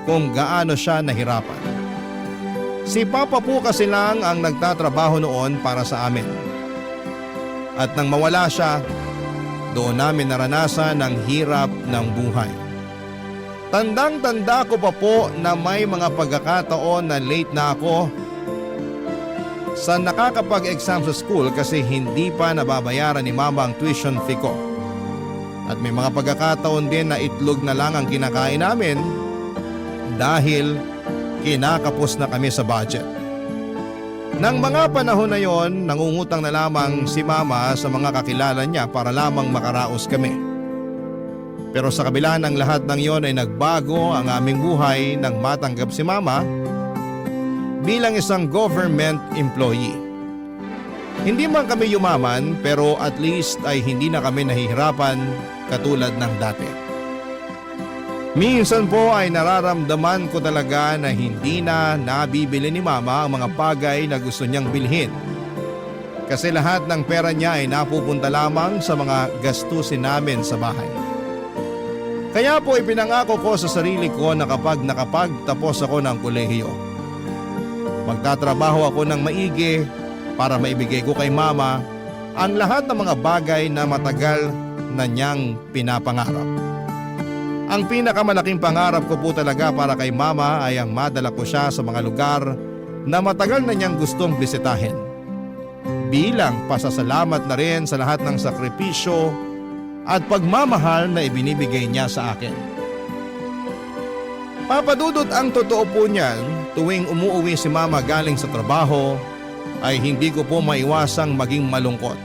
[SPEAKER 2] kung gaano siya nahirapan. Si Papa po kasi lang ang nagtatrabaho noon para sa amin. At nang mawala siya, doon namin naranasan ang hirap ng buhay. Tandang-tanda ko pa po na may mga pagkakataon na late na ako sa nakakapag-exam sa school kasi hindi pa nababayaran ni Mama ang tuition fee ko. At may mga pagkakataon din na itlog na lang ang kinakain namin dahil kinakapos na kami sa budget. Nang mga panahon na yon, nangungutang na lamang si Mama sa mga kakilala niya para lamang makaraos kami. Pero sa kabila ng lahat ng yon ay nagbago ang aming buhay nang matanggap si Mama bilang isang government employee. Hindi man kami yumaman pero at least ay hindi na kami nahihirapan katulad ng dati. Minsan po ay nararamdaman ko talaga na hindi na nabibili ni Mama ang mga bagay na gusto niyang bilhin. Kasi lahat ng pera niya ay napupunta lamang sa mga gastusin namin sa bahay. Kaya po ipinangako ko sa sarili ko na kapag nakapagtapos ako ng kolehiyo, magtatrabaho ako ng maigi para maibigay ko kay Mama ang lahat ng mga bagay na matagal na niyang pinapangarap. Ang pinakamalaking pangarap ko po talaga para kay Mama ay ang madala ko siya sa mga lugar na matagal na niyang gustong bisitahin. Bilang pasasalamat na rin sa lahat ng sakripisyo at pagmamahal na ibinibigay niya sa akin. Papadudot, ang totoo po niyan, tuwing umuuwi si Mama galing sa trabaho ay hindi ko po maiwasang maging malungkot.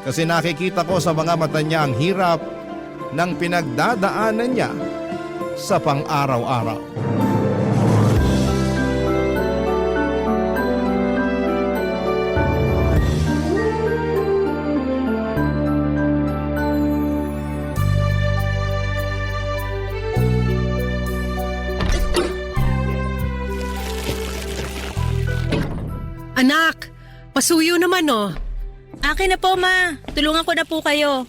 [SPEAKER 2] Kasi nakikita ko sa mga mata niya ang hirap ng pinagdadaanan niya sa pang-araw-araw.
[SPEAKER 3] Anak, pasuyo naman oh.
[SPEAKER 4] Akin na po, Ma. Tulungan ko na po kayo.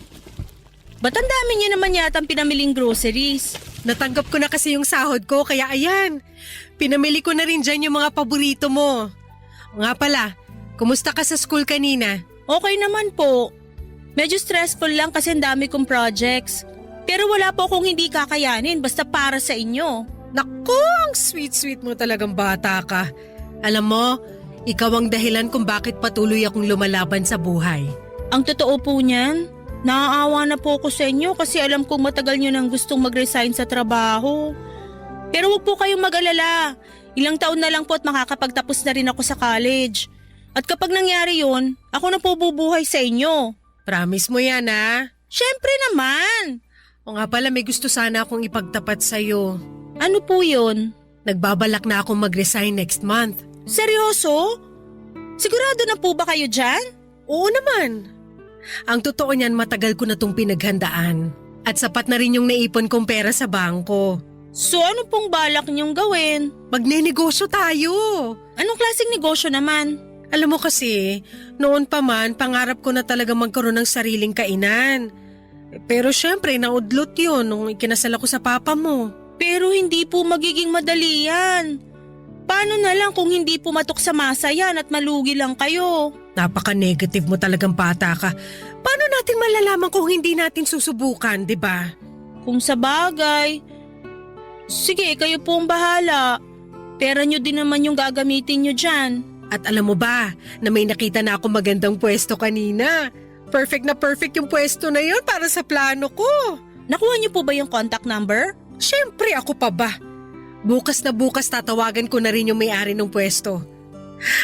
[SPEAKER 4] Ba't ang dami niyo naman yata ang pinamiling groceries?
[SPEAKER 3] Natanggap ko na kasi yung sahod ko kaya ayan. Pinamili ko na rin dyan yung mga paborito mo. O nga pala, kumusta ka sa school kanina?
[SPEAKER 4] Okay naman po. Medyo stressful lang kasi ang dami kong projects. Pero wala po akong hindi kakayanin basta para sa inyo.
[SPEAKER 3] Naku, ang sweet-sweet mo talagang bata ka. Alam mo, ikaw ang dahilan kung bakit patuloy akong lumalaban sa buhay.
[SPEAKER 4] Ang totoo po niyan, naaawa na po ako sa inyo kasi alam kong matagal nyo nang gustong mag-resign sa trabaho. Pero huwag po kayong mag-alala. Ilang taon na lang po at makakapagtapos na rin ako sa college. At kapag nangyari yun, ako na po bubuhay sa inyo.
[SPEAKER 3] Promise mo yan, ha?
[SPEAKER 4] Syempre naman!
[SPEAKER 3] O nga pala, may gusto sana akong ipagtapat sa'yo.
[SPEAKER 4] Ano po yun?
[SPEAKER 3] Nagbabalak na akong mag-resign next month.
[SPEAKER 4] Seryoso? Sigurado na po ba kayo dyan?
[SPEAKER 3] Oo naman. Ang totoo niyan, matagal ko na tong pinaghandaan. At sapat na rin yung naipon kong pera sa bangko.
[SPEAKER 4] So ano pong balak niyong gawin?
[SPEAKER 3] Magnenegosyo tayo.
[SPEAKER 4] Anong klaseng negosyo naman?
[SPEAKER 3] Alam mo kasi, noon pa man, pangarap ko na talaga magkaroon ng sariling kainan. Pero syempre, naudlot yun nung ikinasal ako sa papa mo.
[SPEAKER 4] Pero hindi po magiging madali yan. Paano na lang kung hindi pumatok sa masa yan at malugi lang kayo?
[SPEAKER 3] Napaka-negative mo talagang bata ka. Paano natin malalaman kung hindi natin susubukan, di ba?
[SPEAKER 4] Kung sa bagay. Sige, kayo po ang bahala. Pera nyo din naman yung gagamitin nyo dyan.
[SPEAKER 3] At alam mo ba, na may nakita na ako magandang pwesto kanina. Perfect na perfect yung pwesto na yun para sa plano ko.
[SPEAKER 4] Nakuha nyo po ba yung contact number?
[SPEAKER 3] Siyempre, ako pa ba? Bukas na bukas tatawagan ko na rin yung may-ari ng pwesto.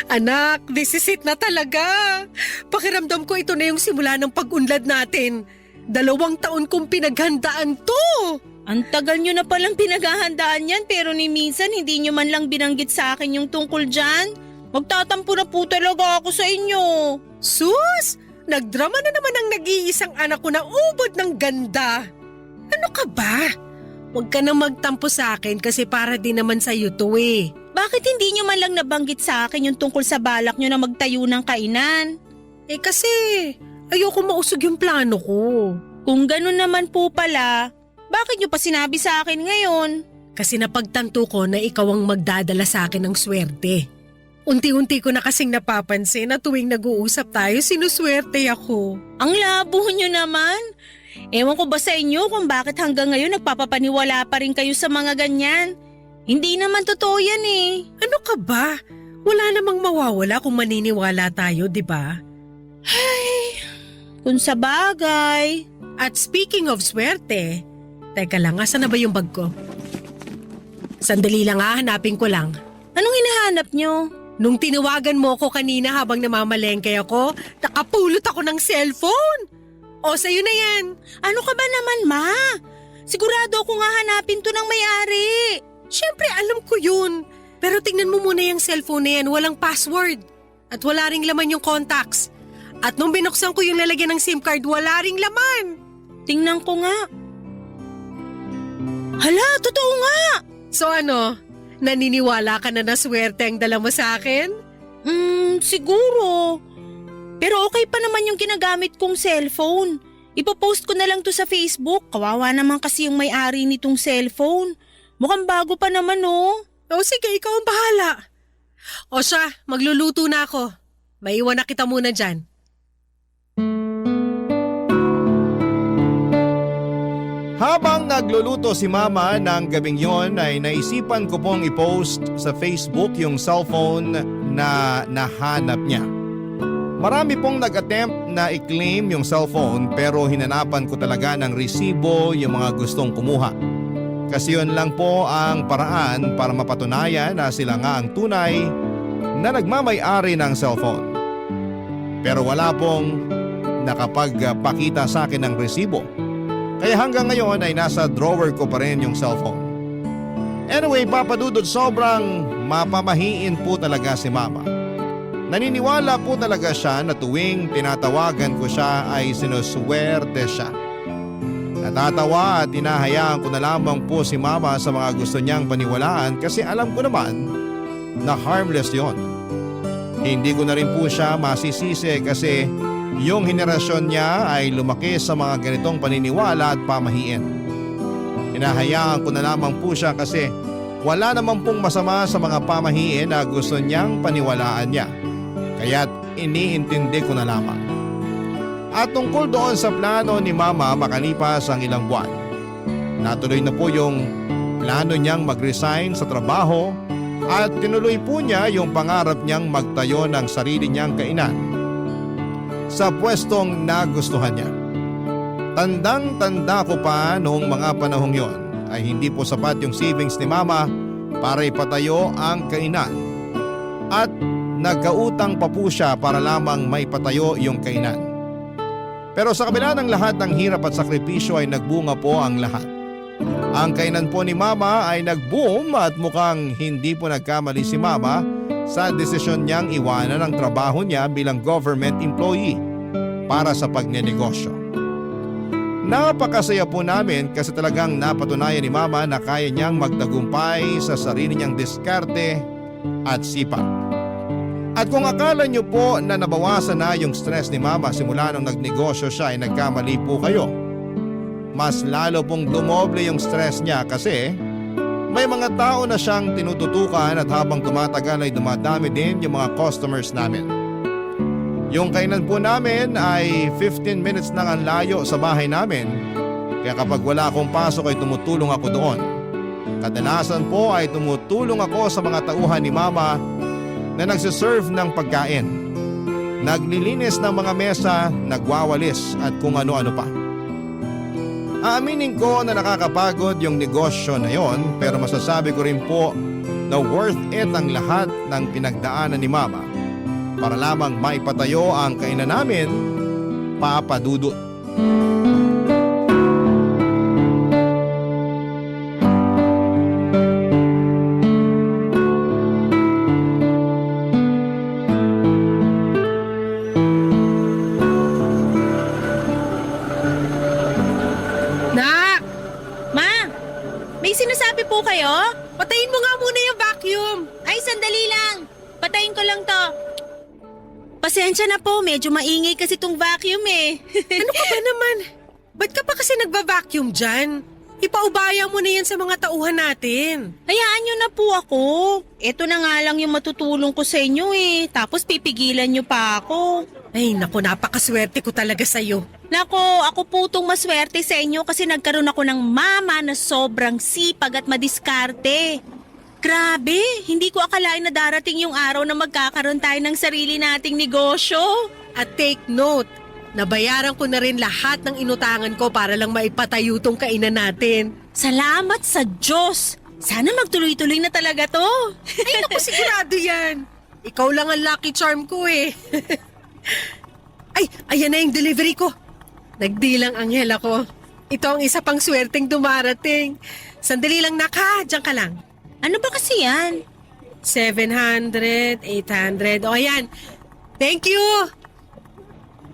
[SPEAKER 3] Anak, this is it na talaga. Pakiramdam ko ito na yung simula ng pag-unlad natin. 2 taon kong pinaghandaan to.
[SPEAKER 4] Ang tagal nyo na palang pinaghahandaan yan pero ni minsan hindi nyo man lang binanggit sa akin yung tungkol dyan. Magtatampo na po talaga ako sa inyo.
[SPEAKER 3] Sus! Nagdrama na naman ang nag-iisang anak ko na ubod ng ganda. Ano ka ba? Huwag ka na magtampo sa akin kasi para din naman sa'yo to eh.
[SPEAKER 4] Bakit hindi nyo man lang nabanggit sa akin yung tungkol sa balak nyo na magtayo ng kainan?
[SPEAKER 3] Eh kasi ayoko mausog yung plano ko.
[SPEAKER 4] Kung ganun naman po pala, bakit nyo pa sinabi sa akin ngayon?
[SPEAKER 3] Kasi napagtanto ko na ikaw ang magdadala sa akin ng swerte. Unti-unti ko na kasing napapansin na tuwing nag-uusap tayo, sinuswerte ako.
[SPEAKER 4] Ang labo nyo naman. Ewan ko ba sa inyo kung bakit hanggang ngayon nagpapapaniwala pa rin kayo sa mga ganyan? Hindi naman totoo yan eh.
[SPEAKER 3] Ano ka ba? Wala namang mawawala kung maniniwala tayo, di ba?
[SPEAKER 4] Ay, kung sa bagay.
[SPEAKER 3] At speaking of swerte, teka lang, asan na ba yung bag ko? Sandali lang hanapin ko lang.
[SPEAKER 4] Anong hinahanap nyo?
[SPEAKER 3] Nung tinawagan mo ko kanina habang namamalengke ako, nakapulot ako ng cellphone. O, sa'yo na yan.
[SPEAKER 4] Ano ka ba naman, Ma? Sigurado ako nga hanapin to ng may-ari.
[SPEAKER 3] Siyempre, alam ko yun. Pero tingnan mo muna yung cellphone na yan, walang password. At wala ring laman yung contacts. At nung binuksan ko yung lalagyan ng SIM card, wala ring laman.
[SPEAKER 4] Tingnan ko nga. Hala, totoo nga!
[SPEAKER 3] So ano, naniniwala ka na swerte ang dala mo sa akin?
[SPEAKER 4] Siguro. Pero okay pa naman yung ginagamit kong cellphone. Ipopost ko na lang to sa Facebook. Kawawa naman kasi yung may-ari nitong cellphone. Mukhang bago pa naman, oh.
[SPEAKER 3] O sige, ikaw ang bahala. O siya, magluluto na ako. Maiwan na kita muna dyan.
[SPEAKER 2] Habang nagluluto si Mama ng gabing yon ay naisipan ko pong i-post sa Facebook yung cellphone na nahanap niya. Marami pong nag-attempt na i-claim yung cellphone pero hinanapan ko talaga ng resibo yung mga gustong kumuha. Kasi yun lang po ang paraan para mapatunayan na sila nga ang tunay na nagmamay-ari ng cellphone. Pero wala pong nakapagpakita sa akin ng resibo. Kaya hanggang ngayon ay nasa drawer ko pa rin yung cellphone. Anyway, Papa Dudut, sobrang mapamahiin po talaga si Mama. Naniniwala po talaga siya na tuwing tinatawagan ko siya ay sinuswerte siya. Natatawa at hinahayaan ko na lamang po si Mama sa mga gusto niyang paniwalaan kasi alam ko naman na harmless yon. Hindi ko na rin po siya masisisi kasi yung henerasyon niya ay lumaki sa mga ganitong paniniwala at pamahiin. Hinahayaan ko na lamang po siya kasi wala naman pong masama sa mga pamahiin na gusto niyang paniwalaan niya. Kaya't iniintindi ko na lamang. At tungkol doon sa plano ni Mama makalipas ang ilang buwan, natuloy na po yung plano niyang mag-resign sa trabaho at tinuloy po niya yung pangarap niyang magtayo ng sarili niyang kainan sa pwestong nagustuhan niya. Tandang-tanda ko pa noong mga panahong yon ay hindi po sapat yung savings ni Mama para ipatayo ang kainan. At nagkautang pa po siya para lamang maipatayo yung kainan. Pero sa kabila ng lahat ng hirap at sakripisyo ay nagbunga po ang lahat. Ang kainan po ni Mama ay nag-boom at mukhang hindi po nagkamali si Mama sa desisyon niyang iwanan ang trabaho niya bilang government employee para sa pagnenegosyo. Napakasaya po namin kasi talagang napatunayan ni Mama na kaya niyang magtagumpay sa sarili niyang diskarte at sipag. At kung akala niyo po na nabawasan na yung stress ni Mama simula nung nagnegosyo siya ay nagkamali po kayo. Mas lalo pong dumoble yung stress niya kasi may mga tao na siyang tinututukan at habang tumatagal ay dumadami din yung mga customers namin. Yung kainan po namin ay 15 minutes lang ang layo sa bahay namin. Kaya kapag wala akong pasok ay tumutulong ako doon. Kadalasan po ay tumutulong ako sa mga tauhan ni Mama na nagsiserve ng pagkain. Naglilinis ng mga mesa, nagwawalis at kung ano-ano pa. Aaminin ko na nakakapagod yung negosyo na yon pero masasabi ko rin po na worth it ang lahat ng pinagdaanan ni Mama para lamang maipatayo ang kainan namin, Papa Dudut.
[SPEAKER 4] Sinasabi po kayo?
[SPEAKER 3] Patayin mo nga muna yung vacuum.
[SPEAKER 4] Ay, sandali lang. Patayin ko lang to. Pasensya na po, medyo maingay kasi tong vacuum eh.
[SPEAKER 3] Ano ka ba naman? Ba't ka pa kasi nagba-vacuum dyan? Ipaubaya mo na yan sa mga tauhan natin.
[SPEAKER 4] Hayaan nyo na po ako. Ito na nga lang yung matutulong ko sa inyo eh. Tapos pipigilan nyo pa ako.
[SPEAKER 3] Ay naku, napakaswerte ko talaga sa'yo.
[SPEAKER 4] Nako, ako po itong maswerte sa inyo kasi nagkaroon ako ng mama na sobrang sipag at madiskarte. Grabe, hindi ko akalain na darating yung araw na magkakaroon tayo ng sarili nating negosyo.
[SPEAKER 3] At take note, nabayaran ko na rin lahat ng inutangan ko para lang maipatayo tong kainan natin.
[SPEAKER 4] Salamat sa Diyos! Sana magtuloy-tuloy na talaga to.
[SPEAKER 3] Ay naku, sigurado yan. Ikaw lang ang lucky charm ko eh. Ay, ayan na yung delivery ko. Nagdilang anghel ako. Ito ang isa pang swerteng dumarating. Sandali lang naka, diyan ka lang.
[SPEAKER 4] Ano ba kasi yan?
[SPEAKER 3] 700, 800, o yan. Thank you!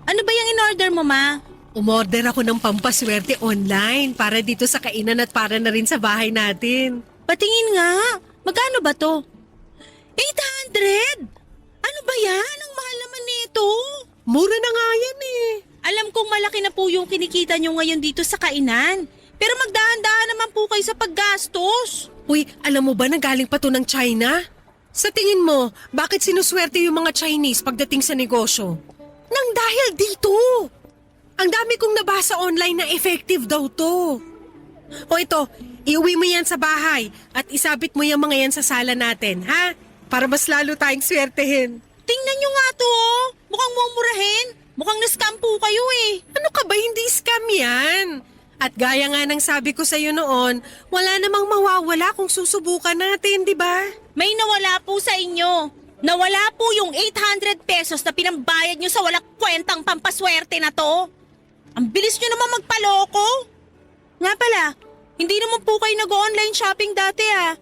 [SPEAKER 4] Ano ba yung in-order mo, ma?
[SPEAKER 3] Umorder ako ng pampaswerte online para dito sa kainan at para na rin sa bahay natin.
[SPEAKER 4] Patingin nga. Magkano ba to? 800? Ano ba yan? Ang mahal naman nito.
[SPEAKER 3] Mura na nga yan eh.
[SPEAKER 4] Alam kong malaki na po yung kinikita nyo ngayon dito sa kainan. Pero magdahan-dahan naman po kayo sa paggastos.
[SPEAKER 3] Uy, alam mo ba na galing pa to ng China? Sa tingin mo, bakit sinuswerte yung mga Chinese pagdating sa negosyo? Nang dahil dito. Ang dami kong nabasa online na effective daw to. O ito, iuwi mo yan sa bahay at isabit mo yung mga yan sa sala natin, ha? Para mas lalo tayong swertehin.
[SPEAKER 4] Tingnan nyo nga to, oh. Mukhang mumurahin. Mukhang na-scam po kayo eh.
[SPEAKER 3] Ano ka ba, hindi scam yan? At gaya nga ng sabi ko sa'yo noon, wala namang mawawala kung susubukan natin, di ba?
[SPEAKER 4] May nawala po sa inyo. Nawala po yung 800 pesos na pinambayad nyo sa walang kwentang pampaswerte na to. Ang bilis nyo naman magpaloko. Nga pala, hindi naman po kayo nag-online shopping dati ah.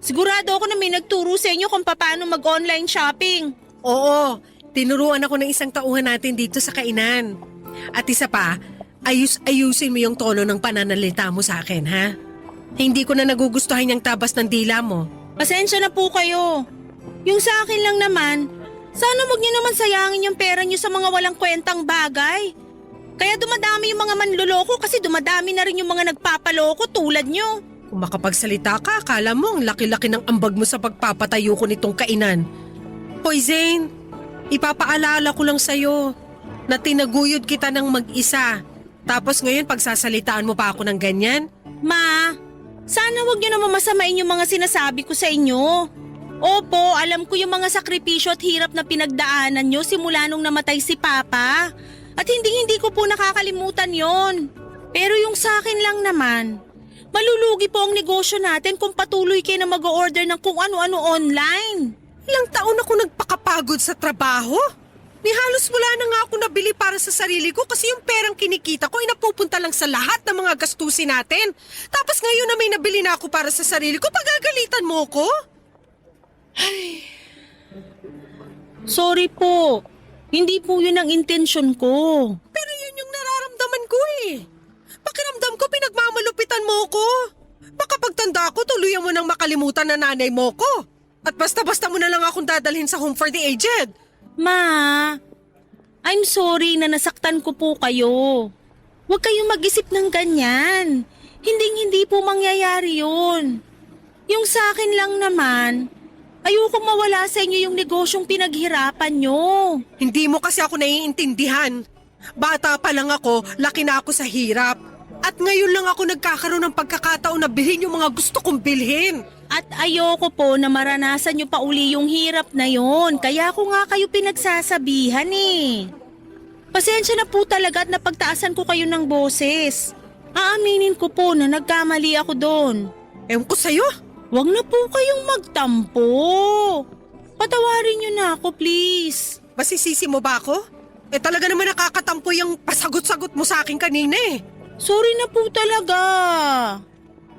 [SPEAKER 4] Sigurado ako na may nagturo sa inyo kung paano mag-online shopping.
[SPEAKER 3] Oo, tinuruan ako ng isang tauhan natin dito sa kainan. At isa pa, ayusin mo yung tono ng pananalita mo sa akin, ha? Hindi ko na nagugustuhan yung tabas ng dila mo.
[SPEAKER 4] Pasensya na po kayo. Yung sa akin lang naman, sana wag niyo naman sayangin yung pera niyo sa mga walang kwentang bagay. Kaya dumadami yung mga manloloko kasi dumadami na rin yung mga nagpapaloko tulad niyo.
[SPEAKER 3] Kung makapagsalita ka, akala mo ang laki-laki ng ambag mo sa pagpapatayo ko nitong kainan. Hoy Zane, ipapaalala ko lang sa'yo na tinaguyod kita ng mag-isa. Tapos ngayon pagsasalitaan mo pa ako ng ganyan?
[SPEAKER 4] Ma, sana wag niyo naman masamain yung mga sinasabi ko sa inyo. Opo, alam ko yung mga sakripisyo at hirap na pinagdaanan nyo simula nung namatay si Papa. At hindi ko po nakakalimutan yon. Pero yung sa akin lang naman, malulugi po ang negosyo natin kung patuloy kayo na mag-order ng kung ano-ano online.
[SPEAKER 3] Ilang taon ako nagpakapagod sa trabaho. Ni halos wala na nga ako nabili para sa sarili ko kasi yung perang kinikita ko ay napupunta lang sa lahat ng mga gastusin natin. Tapos ngayon na may nabili na ako para sa sarili ko, pagagalitan mo ko?
[SPEAKER 4] Sorry po. Hindi po yun ang intensyon ko.
[SPEAKER 3] Pero yun yung nararamdaman ko eh. Pakiramdam ko pinagmamalupitan mo ko. Baka pagtanda ko tuluyan mo nang makalimutan na nanay mo ko. At basta-basta mo na lang akong dadalhin sa home for the aged.
[SPEAKER 4] Ma, I'm sorry na nasaktan ko po kayo. Huwag kayong mag-isip ng ganyan. Hindi po mangyayari yun. Yung sa akin lang naman, ayokong mawala sa inyo yung negosyong pinaghirapan nyo.
[SPEAKER 3] Hindi mo kasi ako naiintindihan. Bata pa lang ako, laki na ako sa hirap. At ngayon lang ako nagkakaroon ng pagkakataon na bilhin yung mga gusto kong bilhin.
[SPEAKER 4] At ayoko po na maranasan nyo pa uli yung hirap na yon. Kaya ako nga kayo pinagsasabihan eh. Pasensya na po talaga at napagtaasan ko kayo ng boses. Aaminin ko po na nagkamali ako doon.
[SPEAKER 3] Ewan ko sa'yo.
[SPEAKER 4] Huwag na po kayong magtampo. Patawarin nyo na ako, please.
[SPEAKER 3] Masisisi mo ba ako? Talaga naman nakakatampo yung pasagot-sagot mo sa akin kanina eh.
[SPEAKER 4] Sorry na po talaga.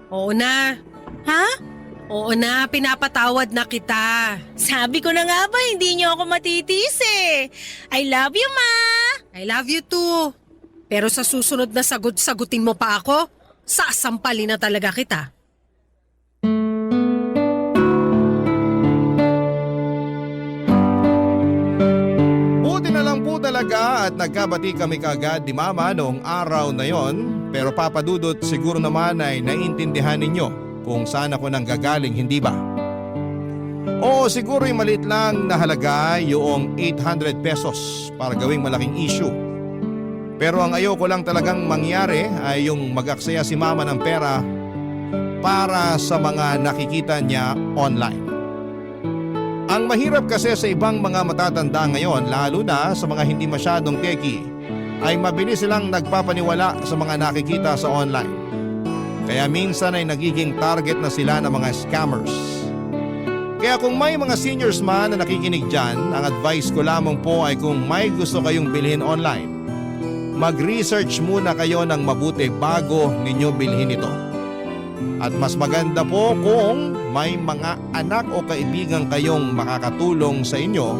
[SPEAKER 3] Oo na.
[SPEAKER 4] Ha?
[SPEAKER 3] Oo na, pinapatawad na kita.
[SPEAKER 4] Sabi ko na nga ba, hindi nyo ako matitiis eh. I love you, Ma.
[SPEAKER 3] I love you too. Pero sa susunod na sagot-sagutin mo pa ako, sasampalin na talaga kita.
[SPEAKER 2] Buti na lang po talaga at nagkabati kami kaagad ni Mama noong araw na yon. Pero Papa Dudut, siguro naman ay naiintindihan ninyo kung saan ako nang gagaling, hindi ba? Oo, siguro yung maliit lang na halaga yung 800 pesos para gawing malaking issue. Pero ang ayoko lang talagang mangyari ay yung mag-aksaya si Mama ng pera para sa mga nakikita niya online. Ang mahirap kasi sa ibang mga matatanda ngayon, lalo na sa mga hindi masyadong techie, ay mabilis silang nagpapaniwala sa mga nakikita sa online. Kaya minsan ay nagiging target na sila ng mga scammers. Kaya kung may mga seniors man na nakikinig dyan, ang advice ko lamang po ay kung may gusto kayong bilhin online, mag-research muna kayo ng mabuti bago ninyo bilhin ito. At mas maganda po kung may mga anak o kaibigan kayong makakatulong sa inyo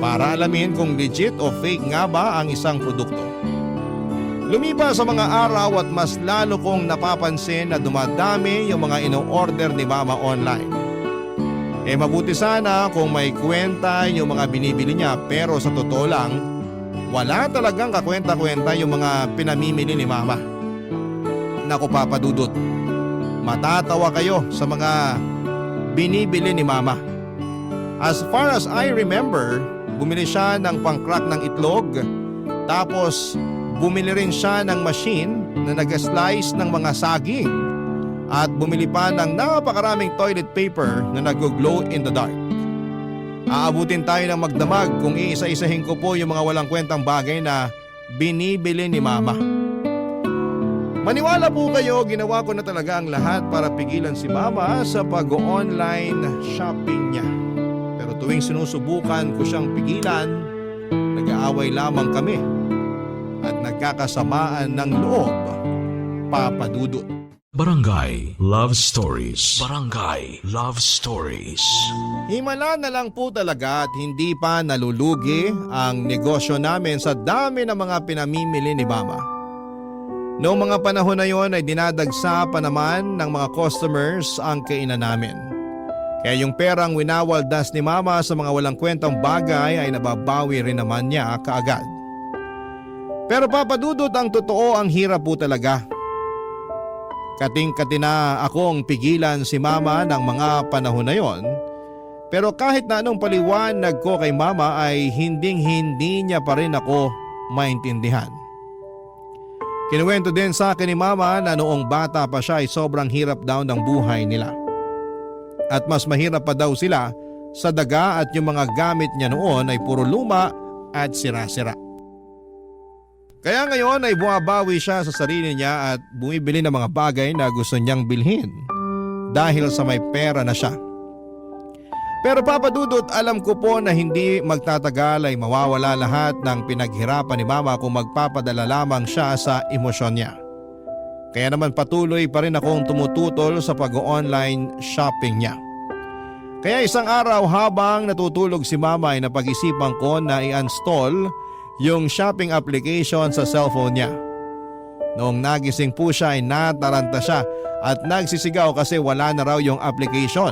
[SPEAKER 2] para alamin kung legit o fake nga ba ang isang produkto. Lumipas sa mga araw at mas lalo kong napapansin na dumadami yung mga ino-order ni Mama online. Mabuti sana kung may kwenta yung mga binibili niya, pero sa totoo lang, wala talagang kakwenta-kwenta yung mga pinamimili ni Mama. Naku Papa Dudut, matatawa kayo sa mga binibili ni Mama. As far as I remember, bumili siya ng pang-crack ng itlog, tapos bumili rin siya ng machine na nag-slice ng mga saging at bumili pa ng napakaraming toilet paper na nag-glow in the dark. Aabutin tayo ng magdamag kung iisa-isahin ko po yung mga walang kwentang bagay na binibili ni Mama. Maniwala po kayo, ginawa ko na talaga ang lahat para pigilan si Mama sa pag-online shopping niya. Pero tuwing sinusubukan ko siyang pigilan, nag-aaway lamang kami at nagkakasamaan ng loob, Papa Dudut.
[SPEAKER 1] Barangay Love Stories. Barangay Love Stories.
[SPEAKER 2] Himala na lang po talaga at hindi pa nalulugi ang negosyo namin sa dami ng mga pinamimili ni Mama. Noong mga panahon na yon ay dinadagsa pa naman ng mga customers ang kainan namin. Kaya yung perang winawaldas ni Mama sa mga walang kwentang bagay ay nababawi rin naman niya kaagad. Pero Papa Dudut, ang totoo, ang hirap po talaga. Kating-kati na akong pigilan si Mama ng mga panahon na yon. Pero kahit na anong paliwanag ko kay Mama ay hinding-hindi niya pa rin ako maintindihan. Kinuwento din sa akin ni Mama na noong bata pa siya ay sobrang hirap daw ng buhay nila. At mas mahirap pa daw sila sa daga at yung mga gamit niya noon ay puro luma at sira-sira. Kaya ngayon ay bumabawi siya sa sarili niya at bumibili ng mga bagay na gusto niyang bilhin dahil sa may pera na siya. Pero Papa Dudut, alam ko po na hindi magtatagal ay mawawala lahat ng pinaghirapan ni Mama kung magpapadala lamang siya sa emosyon niya. Kaya naman patuloy pa rin akong tumututol sa pag-online shopping niya. Kaya isang araw habang natutulog si Mama ay napag-isipan ko na i-install yung shopping application sa cellphone niya. Noong nagising po siya ay nataranta siya at nagsisigaw kasi wala na raw yung application.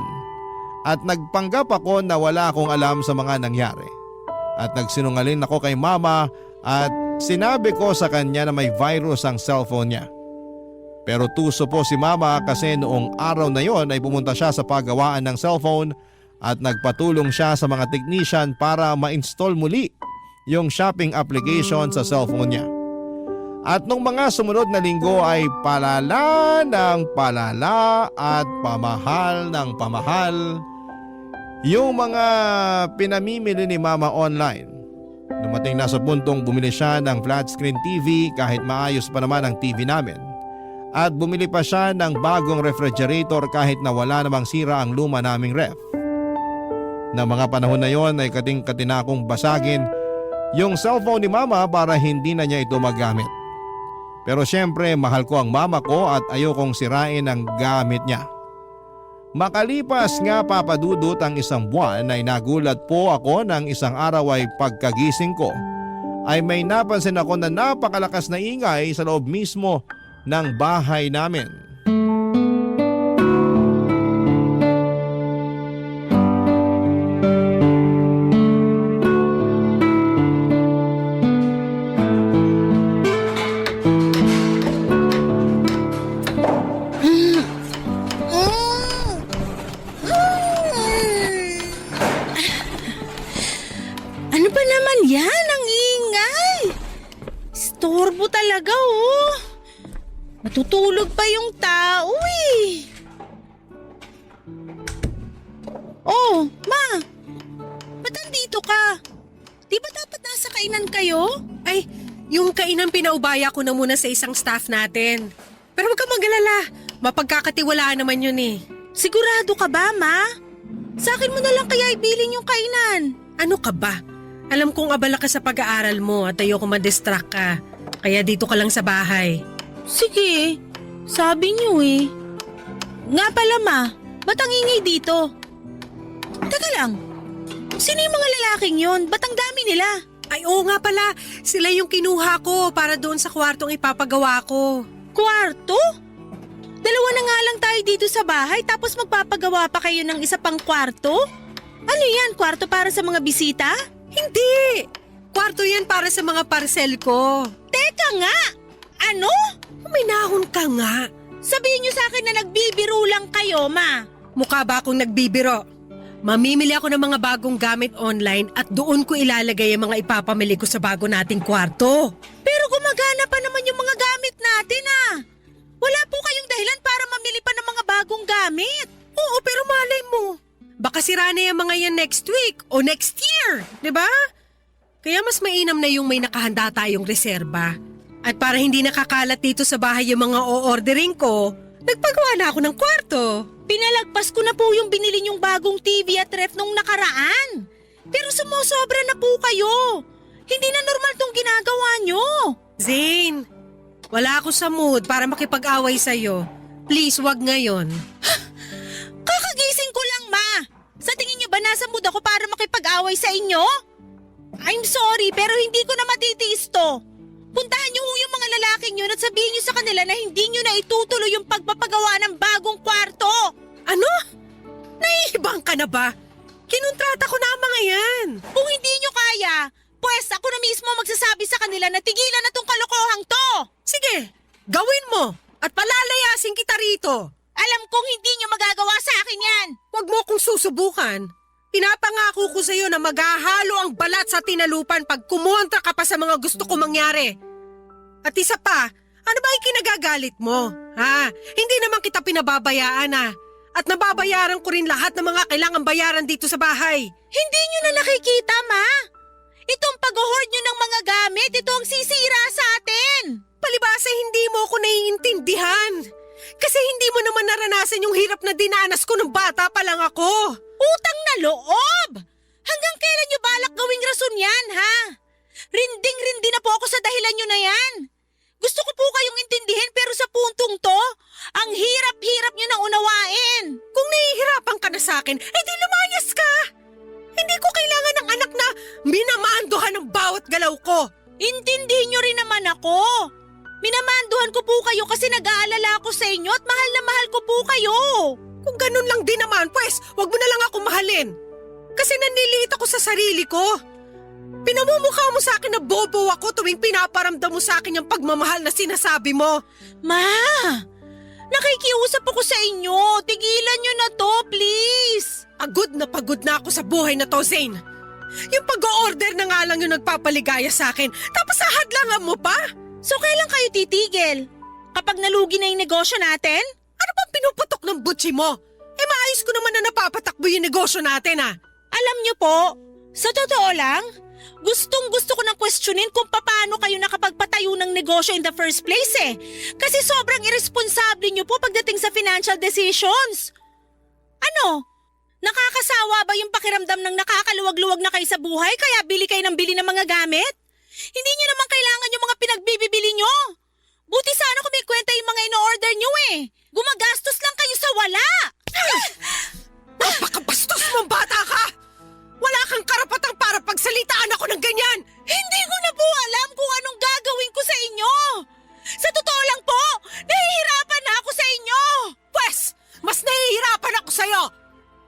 [SPEAKER 2] At nagpanggap ako na wala akong alam sa mga nangyari. At nagsinungaling ako kay Mama at sinabi ko sa kanya na may virus ang cellphone niya. Pero tuso po si Mama kasi noong araw na yon ay pumunta siya sa paggawaan ng cellphone at nagpatulong siya sa mga technician para ma-install muli yung shopping application sa cellphone niya. At nung mga sumunod na linggo ay palala ng palala at pamahal ng pamahal yung mga pinamimili ni Mama online. Dumating na sa puntong bumili siya ng flat screen TV kahit maayos pa naman ang TV namin. At bumili pa siya ng bagong refrigerator kahit na wala namang sira ang luma naming ref. Na mga panahon na yon ay kating-kati na akong basagin yung cellphone ni Mama para hindi na niya ito magamit. Pero syempre mahal ko ang Mama ko at ayokong sirain ang gamit niya. Makalipas nga Papa Dudut ang isang buwan ay nagulat po ako ng isang araw ay pagkagising ko ay may napansin ako na napakalakas na ingay sa loob mismo ng bahay namin.
[SPEAKER 4] Ano ba naman yan? Ang ingay! Storbo talaga oh! Matutulog pa yung tao eh! Oh, Ma! Ba't nandito ka? Di ba dapat nasa kainan kayo?
[SPEAKER 3] Ay, yung kainan pinaubaya ko na muna sa isang staff natin. Pero huwag ka mag-alala, mapagkakatiwalaan naman yun eh.
[SPEAKER 4] Sigurado ka ba, Ma? Sa akin mo na lang kaya ibilin yung kainan.
[SPEAKER 3] Ano ka ba? Alam kong abala ka sa pag-aaral mo at ayoko ma-distract ka. Kaya dito ka lang sa bahay.
[SPEAKER 4] Sige, sabi niyo eh. Nga pala ma, ba't ang ingay dito? Teka lang, sino yung mga lalaking yun? Ba't ang dami nila?
[SPEAKER 3] Ay oo nga pala, sila yung kinuha ko para doon sa kwartong ipapagawa ko.
[SPEAKER 4] Kwarto? Dalawa na nga lang tayo dito sa bahay tapos magpapagawa pa kayo ng isa pang kwarto? Ano yan, kwarto para sa mga bisita?
[SPEAKER 3] Hindi! Kwarto yan para sa mga parcel ko.
[SPEAKER 4] Teka nga! Ano?
[SPEAKER 3] Uminahon ka nga.
[SPEAKER 4] Sabihin niyo sa akin na nagbibiro lang kayo, ma.
[SPEAKER 3] Mukha ba akong nagbibiro? Mamimili ako ng mga bagong gamit online at doon ko ilalagay ang mga ipapamili ko sa bago nating kwarto.
[SPEAKER 4] Pero gumagana pa naman yung mga gamit natin ah. Wala po kayong dahilan para mamili pa ng mga bagong gamit.
[SPEAKER 3] Oo, pero malay mo. Baka sira na yung mga yan next week o next year, di ba? Kaya mas mainam na yung may nakahanda tayong reserba. At para hindi nakakalat dito sa bahay yung mga o-ordering ko, nagpagawa na ako ng kwarto.
[SPEAKER 4] Pinalagpas ko na po yung binili niyong bagong TV at ref nung nakaraan. Pero sumusobra na po kayo. Hindi na normal tong ginagawa niyo.
[SPEAKER 3] Zane, wala ako sa mood para makipag-away sa'yo. Please, wag ngayon.
[SPEAKER 4] Kakagising ko lang, ma. Sa tingin niyo ba nasa mood ako para makipag-away sa inyo? I'm sorry, pero hindi ko na matitiis to. Puntahan niyo yung mga lalaking yun at sabihin niyo sa kanila na hindi niyo na itutuloy yung pagpapagawa ng bagong kwarto.
[SPEAKER 3] Ano? Nahihibang ka na ba? Kinontrata ko na ang mga yan.
[SPEAKER 4] Kung hindi niyo kaya, pues ako na mismo magsasabi sa kanila na tigilan na tong kalokohang to.
[SPEAKER 3] Sige, gawin mo at palalayasin kita rito.
[SPEAKER 4] Alam kong hindi niyo magagawa sa akin yan.
[SPEAKER 3] Huwag mo akong susubukan. Pinapangako ko sa'yo na maghahalo ang balat sa tinalupan pag kumontra ka pa sa mga gusto ko mangyari. At isa pa, ano ba yung kinagagalit mo? Ha? Hindi naman kita pinababayaan At nababayaran ko rin lahat ng mga kailangang bayaran dito sa bahay.
[SPEAKER 4] Hindi niyo na nakikita, ma. Itong pag-hoard niyo ng mga gamit, ito ang sisira sa atin.
[SPEAKER 3] Palibasa hindi mo ako naiintindihan. Kasi hindi mo naman naranasan yung hirap na dinanas ko nung bata pa lang ako.
[SPEAKER 4] Utang na loob! Hanggang kailan niyo balak gawing rason yan, ha? Rinding-rindi na po ako sa dahilan niyo na yan. Gusto ko po kayong intindihin pero sa puntong to, ang hirap-hirap niyo na unawain.
[SPEAKER 3] Kung nahihirapan ka na sa akin, di lumayas ka. Hindi ko kailangan ng anak na minamandohan ng bawat galaw ko.
[SPEAKER 4] Intindihin niyo rin naman ako. Minamanduhan ko po kayo kasi nag-aalala ako sa inyo at mahal na mahal ko po kayo.
[SPEAKER 3] Kung ganun lang din naman, pues, wag mo na lang ako mahalin. Kasi nanliliit ako sa sarili ko. Pinamumukha mo sa akin na bobo ako tuwing pinaparamdam mo sa akin yung pagmamahal na sinasabi mo.
[SPEAKER 4] Ma, nakikiusap ako sa inyo. Tigilan niyo na to, please.
[SPEAKER 3] Pagod na ako sa buhay na to, Zane. Yung pag-o-order na nga lang yung nagpapaligaya sa akin, tapos ahadlangan mo pa?
[SPEAKER 4] So kailan kayo titigil? Kapag nalugi na yung negosyo natin?
[SPEAKER 3] Ano bang pinuputok ng butsi mo? Maayos ko naman na napapatakbo yung negosyo natin
[SPEAKER 4] Alam niyo po, sa totoo lang, gustong-gusto ko nang questionin kung paano kayo nakapagpatayo ng negosyo in the first place Kasi sobrang irresponsable niyo po pagdating sa financial decisions. Ano? Nakakasawa ba yung pakiramdam ng nakakaluwag-luwag na kayo sa buhay kaya bili kayo ng bili ng mga gamit? Hindi niyo naman kailangan yung mga pinagbibili niyo. Buti sana kung may kwenta yung mga ino-order niyo Gumagastos lang kayo sa wala.
[SPEAKER 3] Napakabastos mong bata ka! Wala kang karapatang para pagsalitaan ako ng ganyan!
[SPEAKER 4] Hindi ko na po alam kung anong gagawin ko sa inyo. Sa totoo lang po, nahihirapan na ako sa inyo.
[SPEAKER 3] Pwes, mas nahihirapan ako sa'yo.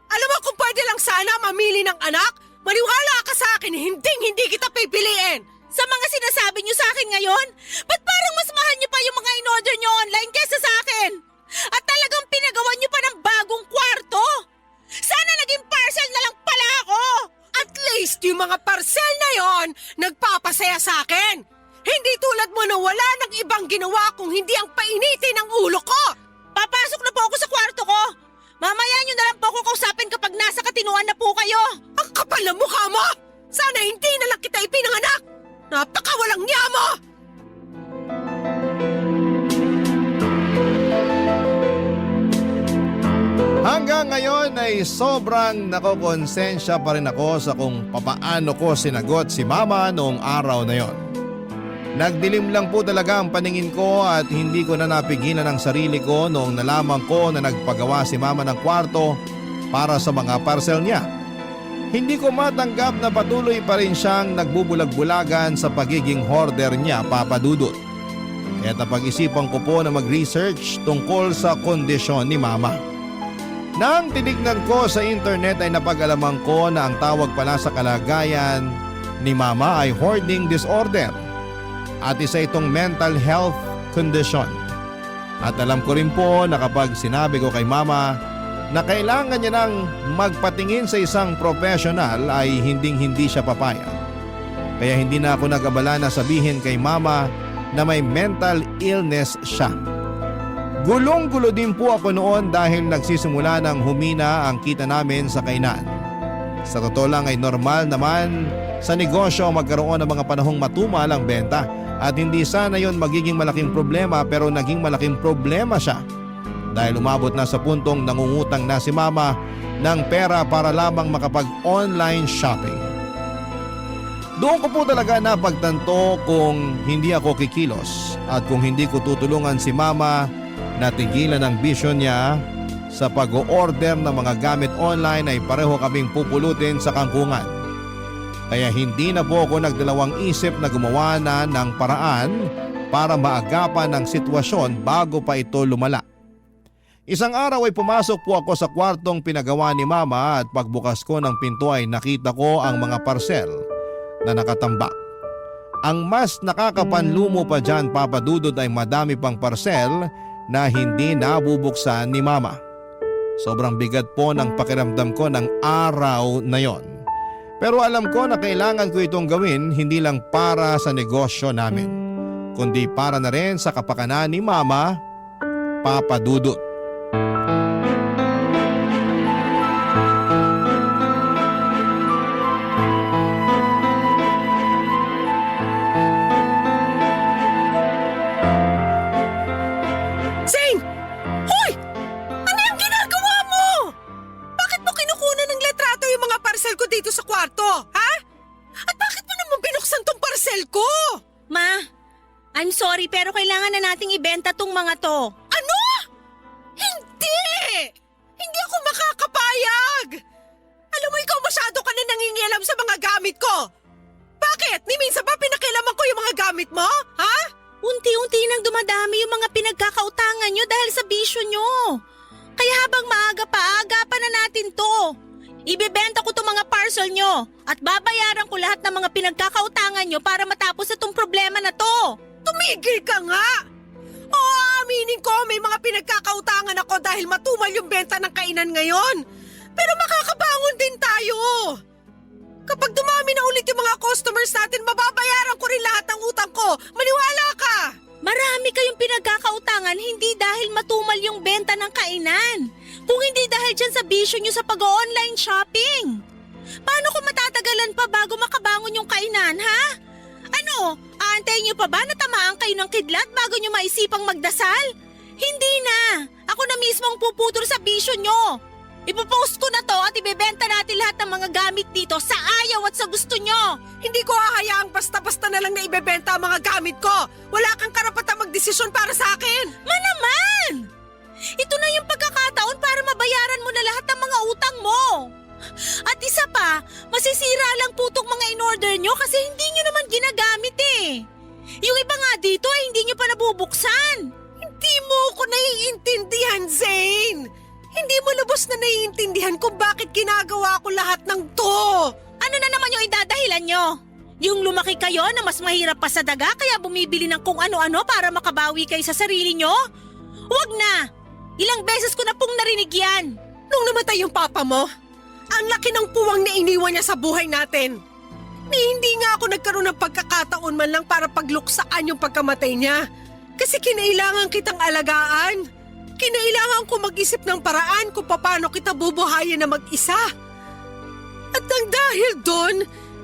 [SPEAKER 3] Alam mo kung pwede lang sana mamili ng anak, maniwala ka sa akin, hindi kita pipiliin.
[SPEAKER 4] Sa mga sinasabi niyo sa akin ngayon, ba't parang mas mahal niyo pa yung mga in-order niyo online kaysa sa akin? At talagang pinagawa niyo pa ng bagong kwarto? Sana naging parcel na lang pala ako!
[SPEAKER 3] At least yung mga parcel na yon nagpapasaya sa akin. Hindi tulad mo na wala nang ibang ginawa kung hindi ang painitin ng ulo ko.
[SPEAKER 4] Papasok na po ako sa kwarto ko. Mamaya niyo na lang po ako kausapin kapag nasa katinuan na po kayo.
[SPEAKER 3] Ang kapal ng mukha mo! Sana hindi na lang kita ipinanganak! Napakawalang niya mo!
[SPEAKER 2] Hanggang ngayon ay sobrang nakokonsensya pa rin ako sa kung papaano ko sinagot si Mama noong araw na yon. Nagdilim lang po talaga ang paningin ko at hindi ko na napigilan ang sarili ko noong nalaman ko na nagpagawa si mama ng kwarto para sa mga parcel niya. Hindi ko matanggap na patuloy pa rin siyang nagbubulag-bulagan sa pagiging hoarder niya, Papa Dudut. Kaya napag-isipan ko po na mag-research tungkol sa kondisyon ni mama. Nang tinignan ko sa internet ay napag-alaman ko na ang tawag pala sa kalagayan ni mama ay hoarding disorder. At isa itong mental health condition. At alam ko rin po na kapag sinabi ko kay mama na kailangan niya nang magpatingin sa isang professional ay hinding-hindi siya papayag. Kaya hindi na ako nag-abala na sabihin kay mama na may mental illness siya. Gulong-gulo din po ako noon dahil nagsisimula ng humina ang kita namin sa kainan. Sa totoo lang ay normal naman sa negosyo magkaroon ng mga panahong matumal ang benta. At hindi sana yon magiging malaking problema pero naging malaking problema siya dahil umabot na sa puntong nangungutang na si mama ng pera para lamang makapag-online shopping. Doon ko po talaga napagtanto kung hindi ako kikilos at kung hindi ko tutulungan si mama na tigilan ang bisyo niya sa pag-o-order ng mga gamit online ay pareho kaming pupulutin sa kangkungan. Kaya hindi na po ako nagdalawang isip na gumawa na ng paraan para maagapan ang sitwasyon bago pa ito lumala. Isang araw ay pumasok po ako sa kwartong pinagawa ni mama at pagbukas ko ng pinto ay nakita ko ang mga parcel na nakatambak. Ang mas nakakapanlumo pa dyan, Papa Dudut, ay madami pang parcel na hindi nabubuksan ni mama. Sobrang bigat po ng pakiramdam ko ng araw na yon. Pero alam ko na kailangan ko itong gawin hindi lang para sa negosyo namin, kundi para na rin sa kapakanan ni mama, Papa Dudut.
[SPEAKER 3] Zane! Hoy! Ano yung ginagawa mo? Bakit mo kinukunan ng letrato yung mga parcel ko dito sa kwarto? Ha? At bakit mo naman binuksan tong parcel ko?
[SPEAKER 4] Ma, I'm sorry pero kailangan na nating ibenta tong mga to.
[SPEAKER 3] Ano? Hindi! Hindi ako makakapayag! Alam mo, ikaw masyado ka na nangingialam sa mga gamit ko. Bakit? Ni minsan ba pinakialaman ko yung mga gamit mo? Ha?
[SPEAKER 4] Unti-unti nang dumadami yung mga pinagkakautangan nyo dahil sa bisyo nyo. Kaya habang maaga pa, agapan na natin to. Ibebenta ko tong mga parcel nyo at babayaran ko lahat ng mga pinagkakautangan nyo para matapos itong problema na to.
[SPEAKER 3] Tumigil ka nga! Oo, aminin ko may mga pinagkakautangan ako dahil matumal yung benta ng kainan ngayon. Pero makakabangon din tayo. Kapag dumami na ulit yung mga customers natin, mababayaran ko rin lahat ng utang ko. Maniwala ka!
[SPEAKER 4] Marami kayong pinagkakautangan hindi dahil matumal yung benta ng kainan. Kung hindi dahil dyan sa bisyo nyo sa pag-online shopping. Paano kung matatagalan pa bago makabangon yung kainan, ha? Ano, aantayin nyo pa ba na tamaan kayo ng kidlat bago nyo maisipang magdasal? Hindi na! Ako na mismo ang puputol sa bisyo nyo. Ipopost ko na to at ibebenta natin lahat ng mga gamit dito sa ayaw at sa gusto nyo.
[SPEAKER 3] Hindi ko hahayaang basta-basta na lang na ibebenta ang mga gamit ko. Wala kang karapatang magdesisyon para sa akin.
[SPEAKER 4] Naman! Ito na yung pagkakataon para mabayaran mo na lahat ng mga utang mo. At isa pa, masisira lang po itong mga in-order nyo kasi hindi nyo naman ginagamit eh. Yung iba nga dito ay hindi nyo pa nabubuksan.
[SPEAKER 3] Hindi mo ako naiintindihan, Zane. Hindi mo lubos na naiintindihan kung bakit ginagawa ko lahat ng to.
[SPEAKER 4] Ano na naman yung idadahilan nyo? Yung lumaki kayo na mas mahirap pa sa daga kaya bumibili ng kung ano-ano para makabawi kayo sa sarili nyo? Huwag na! Ilang beses ko na pong narinig yan.
[SPEAKER 3] Nung namatay yung papa mo, ang laki ng puwang na iniwan niya sa buhay natin. Ni hindi nga ako nagkaroon ng pagkakataon man lang para pagluksaan yung pagkamatay niya. Kasi kinailangan kitang alagaan. Kinailangan ko mag-isip ng paraan kung paano kita bubuhayin na mag-isa. At nang dahil doon,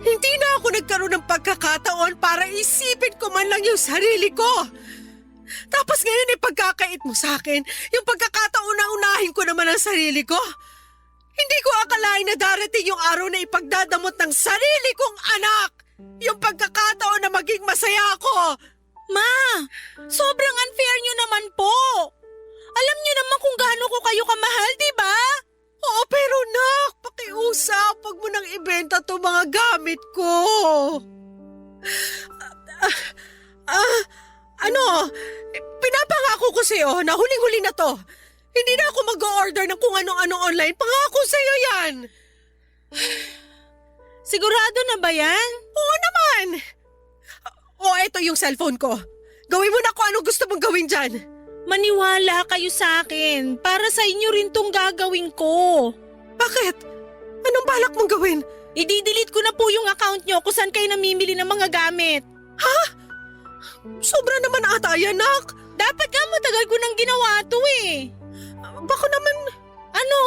[SPEAKER 3] hindi na ako nagkaroon ng pagkakataon para isipin ko man lang yung sarili ko. Tapos ngayon ay pagkakait mo sa akin, yung pagkakataon na unahin ko naman ang sarili ko. Hindi ko akalain na darating yung araw na ipagdadamot ng sarili kong anak Yung pagkakataon na maging masaya ako.
[SPEAKER 4] Ma, sobrang unfair nyo naman po. Alam nyo naman kung gaano ko kayo kamahal, di ba?
[SPEAKER 3] Oo, pero nak, pakiusap. Huwag mo nang ibenta to mga gamit ko. Pinapangako ko sa'yo na huling-huli na to. Hindi na ako mag-order ng kung ano-ano online. Pangako sa'yo yan.
[SPEAKER 4] Sigurado na ba yan?
[SPEAKER 3] Oo naman. Ito yung cellphone ko. Gawin mo na kung anong gusto mong gawin dyan.
[SPEAKER 4] Maniwala kayo sa akin. Para sa inyo rin tong gagawin ko.
[SPEAKER 3] Bakit? Anong balak mong gawin?
[SPEAKER 4] I-delete ko na po yung account nyo kung saan kayo namimili ng mga gamit.
[SPEAKER 3] Sobra naman ata yan, nak.
[SPEAKER 4] Dapat nga matagal ko nang ginawa to eh.
[SPEAKER 3] Baka naman...
[SPEAKER 4] Ano?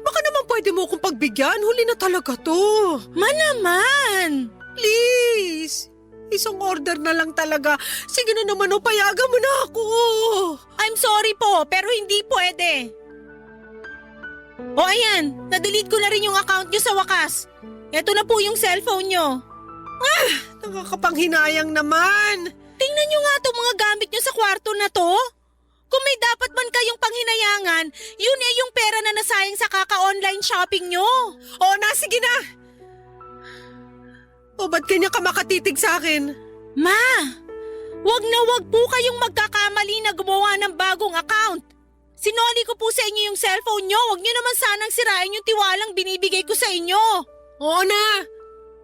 [SPEAKER 3] Baka naman pwede mo akong pagbigyan. Huli na talaga to.
[SPEAKER 4] Naman!
[SPEAKER 3] Please. Isang order na lang talaga. Sige na naman, payagan mo na ako.
[SPEAKER 4] I'm sorry po, pero hindi pwede. Ayan, na-delete ko na rin yung account nyo sa wakas. Eto na po yung cellphone nyo.
[SPEAKER 3] Nakakapanghinayang naman.
[SPEAKER 4] Tingnan nyo nga itong mga gamit nyo sa kwarto na to. Kung may dapat man kayong panghinayangan, yun ay yung pera na nasayang sa kaka-online shopping nyo.
[SPEAKER 3] Sige na. Ba't kanya ka makatitig sa akin?
[SPEAKER 4] Ma, wag na wag po kayong magkakamali na gumawa ng bagong account. Sinoli ko po sa inyo yung cellphone nyo. Wag nyo naman sanang sirain yung tiwalang binibigay ko sa inyo.
[SPEAKER 3] Oo na.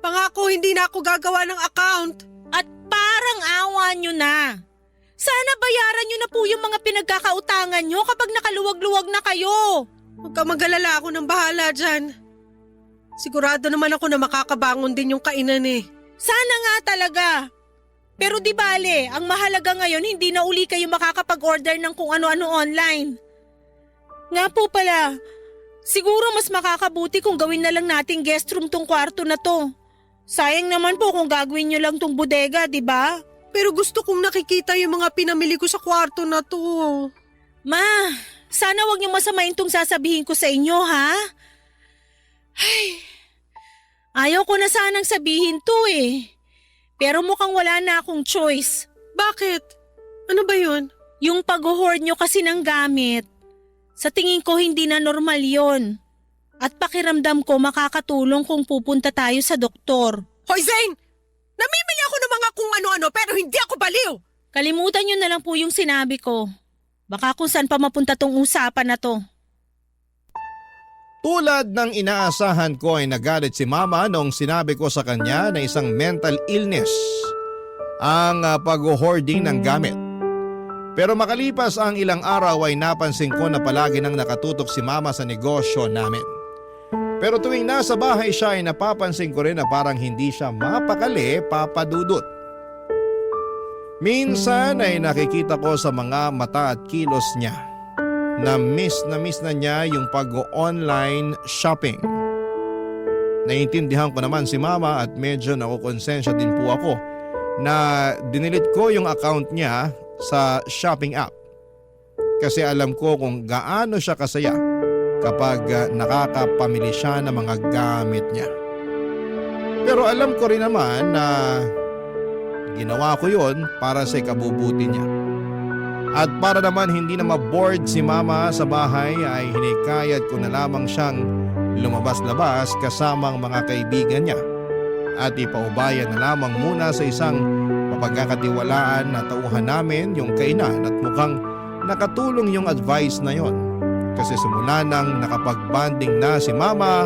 [SPEAKER 3] Pangako hindi na ako gagawa ng account.
[SPEAKER 4] At parang awa nyo na. Sana bayaran nyo na po yung mga pinagkakautangan nyo kapag nakaluwag-luwag na kayo.
[SPEAKER 3] Huwag ka mag-alala, ako nang bahala dyan. Sigurado naman ako na makakabangon din yung kainan eh.
[SPEAKER 4] Sana nga talaga. Pero di bale, ang mahalaga ngayon hindi na uli kayo makakapag-order ng kung ano-ano online. Nga po pala, siguro mas makakabuti kung gawin na lang nating guest room tong kwarto na to. Sayang naman po kung gagawin nyo lang tong bodega, di ba?
[SPEAKER 3] Pero gusto kong nakikita yung mga pinamili ko sa kwarto na to.
[SPEAKER 4] Ma, sana wag niyo masamain tong sasabihin ko sa inyo, ha? Ay, ayaw ko na sanang sabihin to eh. Pero mukhang wala na akong choice.
[SPEAKER 3] Bakit? Ano ba yun?
[SPEAKER 4] Yung pag-hoard nyo kasi ng gamit. Sa tingin ko hindi na normal yon. At pakiramdam ko makakatulong kung pupunta tayo sa doktor.
[SPEAKER 3] Hoy Zane! Namimili ako ng mga kung ano-ano pero hindi ako baliw!
[SPEAKER 4] Kalimutan nyo na lang po yung sinabi ko. Baka kung saan pa mapunta tong usapan na to.
[SPEAKER 2] Tulad ng inaasahan ko ay nagalit si Mama noong sinabi ko sa kanya na isang mental illness ang pag-hoarding ng gamit. Pero makalipas ang ilang araw ay napansin ko na palagi nang nakatutok si Mama sa negosyo namin. Pero tuwing nasa bahay siya ay napapansin ko rin na parang hindi siya mapakali, Papa Dudut. Minsan ay nakikita ko sa mga mata at kilos niya na miss na niya yung pag-online shopping. Naiintindihan ko naman si Mama at medyo nakukonsensya din po ako na dinilit ko yung account niya sa shopping app. Kasi alam ko kung gaano siya kasaya kapag nakakapamili siya ng mga gamit niya. Pero alam ko rin naman na ginawa ko yon para sa ikabubuti niya. At para naman hindi na ma-bored si Mama sa bahay ay hinikayat ko na lamang siyang lumabas-labas kasamang mga kaibigan niya. At ipaubayan na lamang muna sa isang mapagkakatiwalaan na tauhan namin yung kainan at mukhang nakatulong yung advice na yon. Kasi simula nang nakapag-bonding na si Mama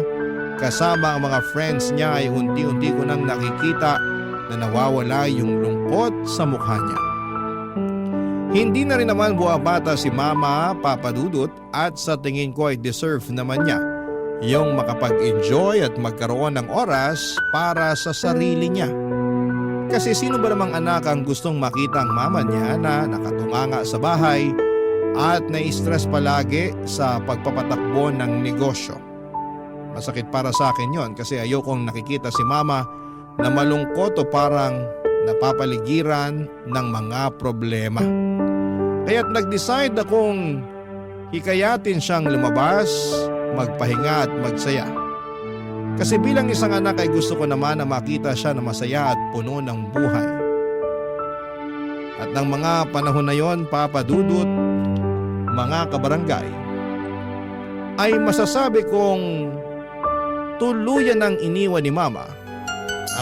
[SPEAKER 2] kasama ang mga friends niya ay unti-unti ko nang nakikita na nawawala yung lungkot sa mukha niya. Hindi na rin naman buwabata si Mama, Papa Dudut at sa tingin ko ay deserve naman niya yung makapag-enjoy at magkaroon ng oras para sa sarili niya. Kasi sino ba namang anak ang gustong makita ang mama niya na nakatunganga sa bahay at nai-stress palagi sa pagpapatakbo ng negosyo? Masakit para sa akin yon kasi ayokong nakikita si Mama na malungkot o parang napapaligiran ng mga problema. Kaya't nag-decide akong hikayatin siyang lumabas, magpahinga at magsaya. Kasi bilang isang anak ay gusto ko naman na makita siya na masaya at puno ng buhay. At ng mga panahon na yon, Papa Dudut, mga kabarangay, ay masasabi kong tuluyan ng iniwan ni Mama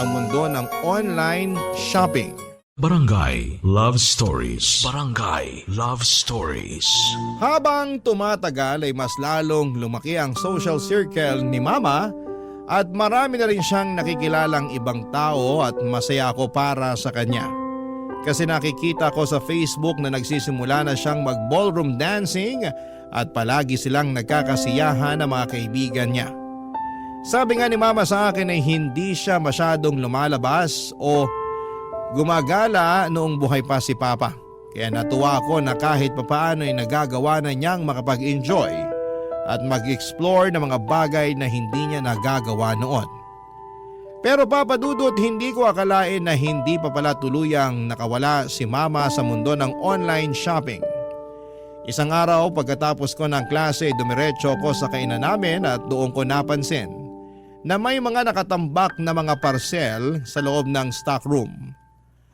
[SPEAKER 2] ang mundo ng online shopping.
[SPEAKER 1] Barangay Love Stories. Barangay Love Stories.
[SPEAKER 2] Habang tumatagal ay mas lalong lumaki ang social circle ni Mama at marami na rin siyang nakikilalang ibang tao at masaya ako para sa kanya. Kasi nakikita ko sa Facebook na nagsisimula na siyang mag-ballroom dancing at palagi silang nagkakasiyahan ng mga kaibigan niya. Sabi nga ni Mama sa akin ay hindi siya masyadong lumalabas o gumagala noong buhay pa si Papa. Kaya natuwa ako na kahit papaano ay nagagawa na niyang makapag-enjoy at mag-explore ng mga bagay na hindi niya nagagawa noon. Pero Papa Dudut, hindi ko akalain na hindi pa pala tuluyang nakawala si Mama sa mundo ng online shopping. Isang araw pagkatapos ko ng klase, dumiretso ko sa kainan namin at doon ko napansin na may mga nakatambak na mga parcel sa loob ng stock room.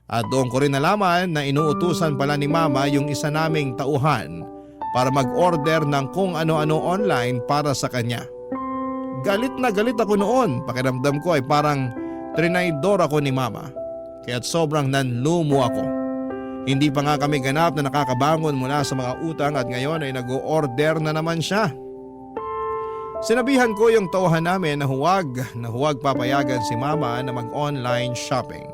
[SPEAKER 2] At doon ko rin nalaman na inuutusan pala ni Mama yung isa naming tauhan para mag-order ng kung ano-ano online para sa kanya. Galit na galit ako noon. Pakiramdam ko ay parang trinaydor ako ni Mama. Kaya't sobrang nanlumo ako. Hindi pa nga kami ganap na nakakabangon mula sa mga utang at ngayon ay nag-o-order na naman siya. Sinabihan ko yung tauhan namin na huwag papayagan si Mama na mag-online shopping.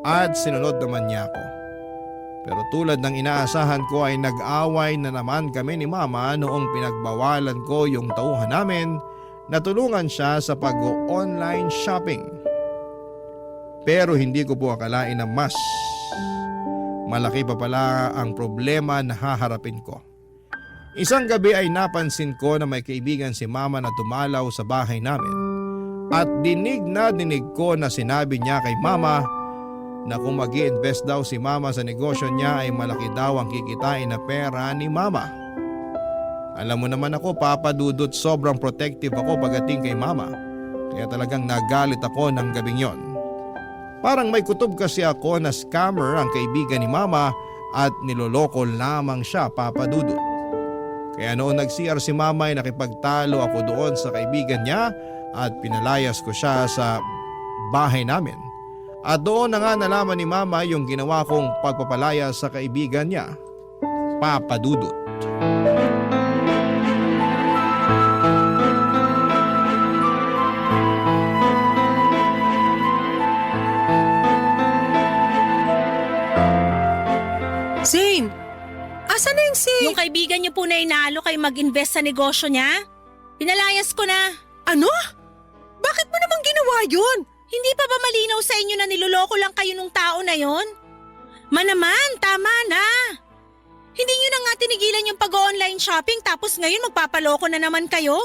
[SPEAKER 2] At sinunod naman niya ako. Pero tulad ng inaasahan ko ay nag-away na naman kami ni Mama noong pinagbawalan ko yung tauhan namin na tulungan siya sa pag-online shopping. Pero hindi ko po akalain na mas malaki pa pala ang problema na haharapin ko. Isang gabi ay napansin ko na may kaibigan si Mama na dumalaw sa bahay namin. At dinig ko na sinabi niya kay Mama na kung mag-i-invest daw si Mama sa negosyo niya ay malaki daw ang kikitain na pera ni Mama. Alam mo naman ako, Papa Dudut, sobrang protective ako pagdating kay Mama. Kaya talagang nagalit ako ng gabing yon. Parang may kutob kasi ako na scammer ang kaibigan ni Mama at niloloko lamang siya, Papa Dudut. Kaya noon nag-CR si Mama ay nakipagtalo ako doon sa kaibigan niya at pinalayas ko siya sa bahay namin. At doon na nga nalaman ni Mama yung ginawa kong pagpapalaya sa kaibigan niya, Papa Dudut.
[SPEAKER 3] Zane, asan na yung
[SPEAKER 4] Yung kaibigan niyo po na inaalo kayo mag-invest sa negosyo niya? Pinalayas ko na.
[SPEAKER 3] Ano? Bakit mo naman ginawa yun?
[SPEAKER 4] Hindi pa ba malinaw sa inyo na niloloko lang kayo nung tao na yon? Manaman, tama na. Hindi nyo na nga tinigilan yung pag-online shopping tapos ngayon magpapaloko na naman kayo?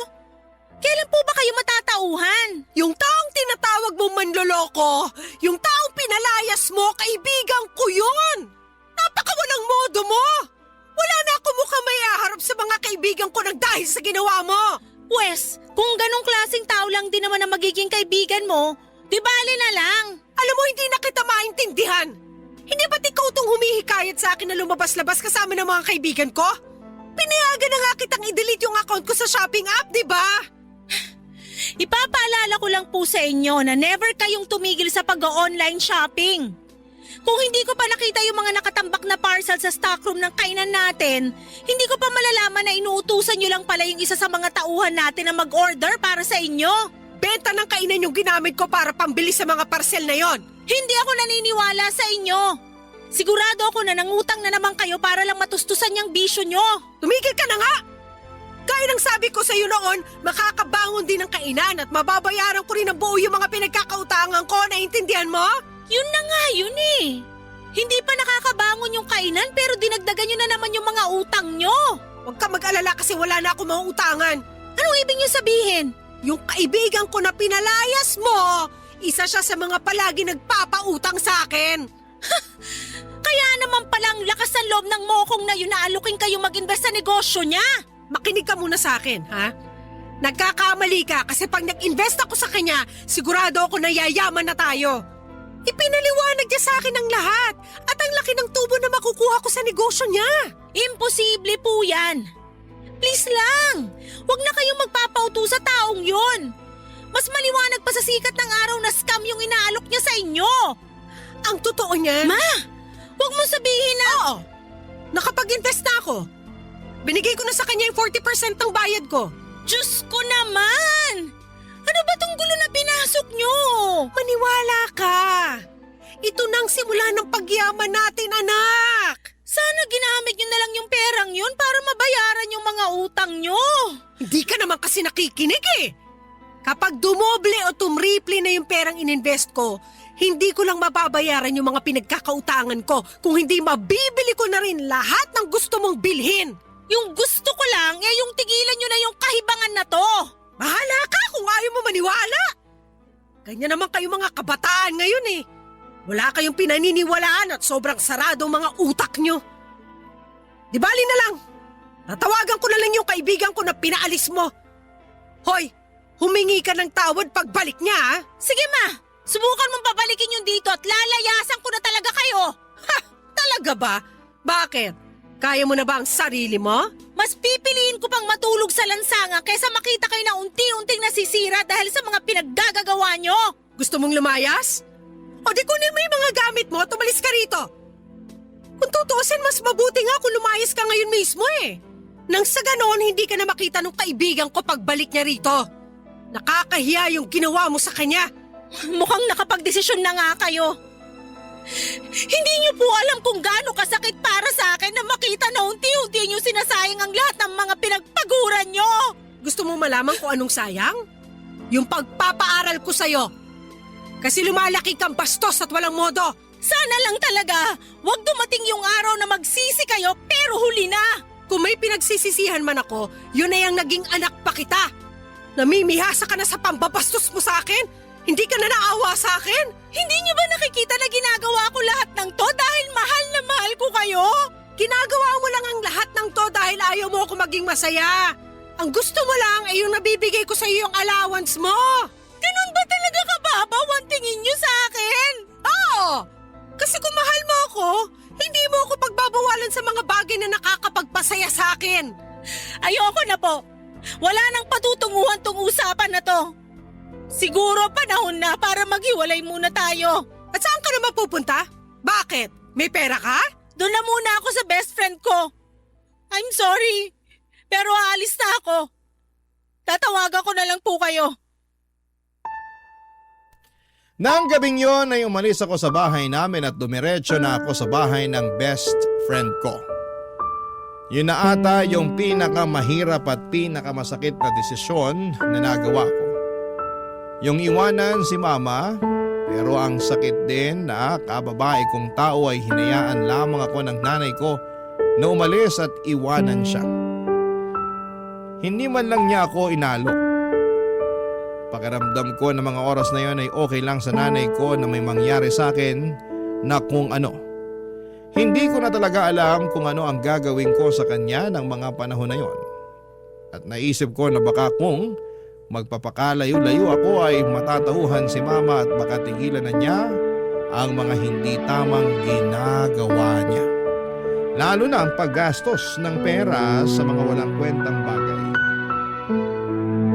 [SPEAKER 4] Kailan po ba kayo matatauhan?
[SPEAKER 3] Yung taong tinatawag mong manloloko, yung taong pinalayas mo, kaibigan ko yun! Napakawalang modo mo! Wala na ako mukhang may aharap sa mga kaibigan ko nang dahil sa ginawa mo!
[SPEAKER 4] Pwes, kung ganong klaseng tao lang din naman ang magiging kaibigan mo, di bale na lang.
[SPEAKER 3] Alam mo, hindi na kita maintindihan! Hindi ba't ikaw itong humihikayat sa akin na lumabas-labas kasama ng mga kaibigan ko? Pinayagan na nga kitang i-delete yung account ko sa shopping app, di ba?
[SPEAKER 4] Ipapaalala ko lang po sa inyo na never kayong tumigil sa pag-online shopping. Kung hindi ko pa nakita yung mga nakatambak na parcel sa stockroom ng kainan natin, hindi ko pa malalaman na inuutusan nyo lang pala yung isa sa mga tauhan natin na mag-order para sa inyo.
[SPEAKER 3] Benta ng kainan yung ginamit ko para pambili sa mga parcel na yon.
[SPEAKER 4] Hindi ako naniniwala sa inyo. Sigurado ako na nangutang na naman kayo para lang matustusan yung bisyo nyo.
[SPEAKER 3] Tumigil ka na nga! Gaya ng sabi ko sa iyo noon, makakabangon din ng kainan at mababayaran ko rin ng buo yung mga pinagkakautangan ko, naiintindihan mo?
[SPEAKER 4] Yun na nga yun eh. Hindi pa nakakabangon yung kainan pero dinagdagan nyo na naman yung mga utang nyo.
[SPEAKER 3] Huwag ka mag-alala kasi wala na ako mga utangan.
[SPEAKER 4] Anong ibig nyo sabihin?
[SPEAKER 3] Yung kaibigan ko na pinalayas mo, isa siya sa mga palagi nagpapautang sa akin.
[SPEAKER 4] Kaya naman palang lakas ng loob ng mokong na yun na alukin kayo mag-invest sa negosyo niya.
[SPEAKER 3] Makinig ka muna sa akin, ha? Nagkakamali ka kasi pag nag-invest ako sa kanya, sigurado ako na yayaman na tayo. Ipinaliwanag niya sa akin ang lahat at ang laki ng tubo na makukuha ko sa negosyo niya.
[SPEAKER 4] Imposible po yan. Please lang, huwag na kayong magpapauto sa taong yon. Mas maliwanag pa sa sikat ng araw na scam yung inaalok niya sa inyo.
[SPEAKER 3] Ang totoo niya?
[SPEAKER 4] Ma, huwag mo sabihin na…
[SPEAKER 3] Oo, nakapag-invest na ako. Binigay ko na sa kanya yung 40% ng bayad ko.
[SPEAKER 4] Diyos ko naman! Ano ba tong gulo na pinasok nyo?
[SPEAKER 3] Maniwala ka. Ito nang simula ng pagyaman natin, anak.
[SPEAKER 4] Sana ginamit nyo na lang yung perang yun para mabayaran yung mga utang nyo.
[SPEAKER 3] Hindi ka naman kasi nakikinig eh. Kapag dumoble o tumriple na yung perang ininvest ko, hindi ko lang mababayaran yung mga pinagkakautangan ko kung hindi mabibili ko na rin lahat ng gusto mong bilhin.
[SPEAKER 4] Yung gusto ko lang, yung tigilan nyo na yung kahibangan na to.
[SPEAKER 3] Bahala ka kung ayaw mo maniwala. Ganyan naman kayo mga kabataan ngayon eh. Wala kayong pinaniniwalaan at sobrang saradong mga utak nyo. Di bali na lang. Tatawagan ko na lang yung kaibigan ko na pinaalis mo. Hoy, humingi ka ng tawad pagbalik niya ha?
[SPEAKER 4] Sige ma, subukan mong pabalikin yung dito at lalayasan ko na talaga kayo.
[SPEAKER 3] Ha, talaga ba? Bakit? Kaya mo na ba ang sarili mo?
[SPEAKER 4] Mas pipiliin ko pang matulog sa lansangan kaysa makita kayo na unti-unting nasisira dahil sa mga pinaggagawa nyo.
[SPEAKER 3] Gusto mong lumayas? O di kunin mo yung mga gamit mo at umalis ka rito. Kung tutuusin, mas mabuti nga kung lumayas ka ngayon mismo eh. Nang sa ganoon, hindi ka na makita ng kaibigan ko pagbalik niya rito. Nakakahiya yung ginawa mo sa kanya.
[SPEAKER 4] Mukhang nakapagdesisyon na nga kayo. Hindi niyo po alam kung gaano kasakit para sa akin na makita na unti-unti niyo sinasayang ang lahat ng mga pinagpaguran niyo.
[SPEAKER 3] Gusto mo malaman kung anong sayang? Yung pagpapaaral ko sa'yo. Kasi lumalaki kang bastos at walang modo.
[SPEAKER 4] Sana lang talaga, wag dumating yung araw na magsisi kayo pero huli na.
[SPEAKER 3] Kung may pinagsisisihan man ako, yun na yung naging anak pa kita. Namimihasa ka na sa pambabastos mo sa akin? Hindi ka na naawa sa akin?
[SPEAKER 4] Hindi niyo ba nakikita na ginagawa ko lahat ng to dahil mahal na mahal ko kayo?
[SPEAKER 3] Ginagawa mo lang ang lahat ng to dahil ayaw mo ako maging masaya. Ang gusto mo lang ay yung nabibigay ko sa iyo yung allowance mo.
[SPEAKER 4] Ganun ba talaga kababaw ang tingin niyo sa akin?
[SPEAKER 3] Oo! Kasi kung mahal mo ako, hindi mo ako pagbabawalan sa mga bagay na nakakapagpasaya sa akin.
[SPEAKER 4] Ayoko na po. Wala nang patutunguhan tong usapan na to. Siguro panahon na para maghiwalay muna tayo.
[SPEAKER 3] At saan ka naman pupunta? Bakit? May pera ka?
[SPEAKER 4] Doon na muna ako sa best friend ko. I'm sorry, pero aalis na ako. Tatawagan ko na lang po kayo.
[SPEAKER 2] Nang gabing yon ay umalis ako sa bahay namin at dumiretso na ako sa bahay ng best friend ko. Yun na ata yung pinakamahirap at pinakamasakit na desisyon na nagawa ko. Yung iwanan si mama, pero ang sakit din na kababae kong tao ay hinayaan lamang ako ng nanay ko na umalis at iwanan siya. Hindi man lang niya ako inalo. Pakiramdam ko na mga oras na yon ay okay lang sa nanay ko na may mangyari sa akin na kung ano. Hindi ko na talaga alam kung ano ang gagawin ko sa kanya ng mga panahon na yon. At naisip ko na baka kung magpapakalayo-layo ako ay matatauhan si mama at baka tigilan na niya ang mga hindi tamang ginagawa niya. Lalo na ang paggastos ng pera sa mga walang kwentang bagay.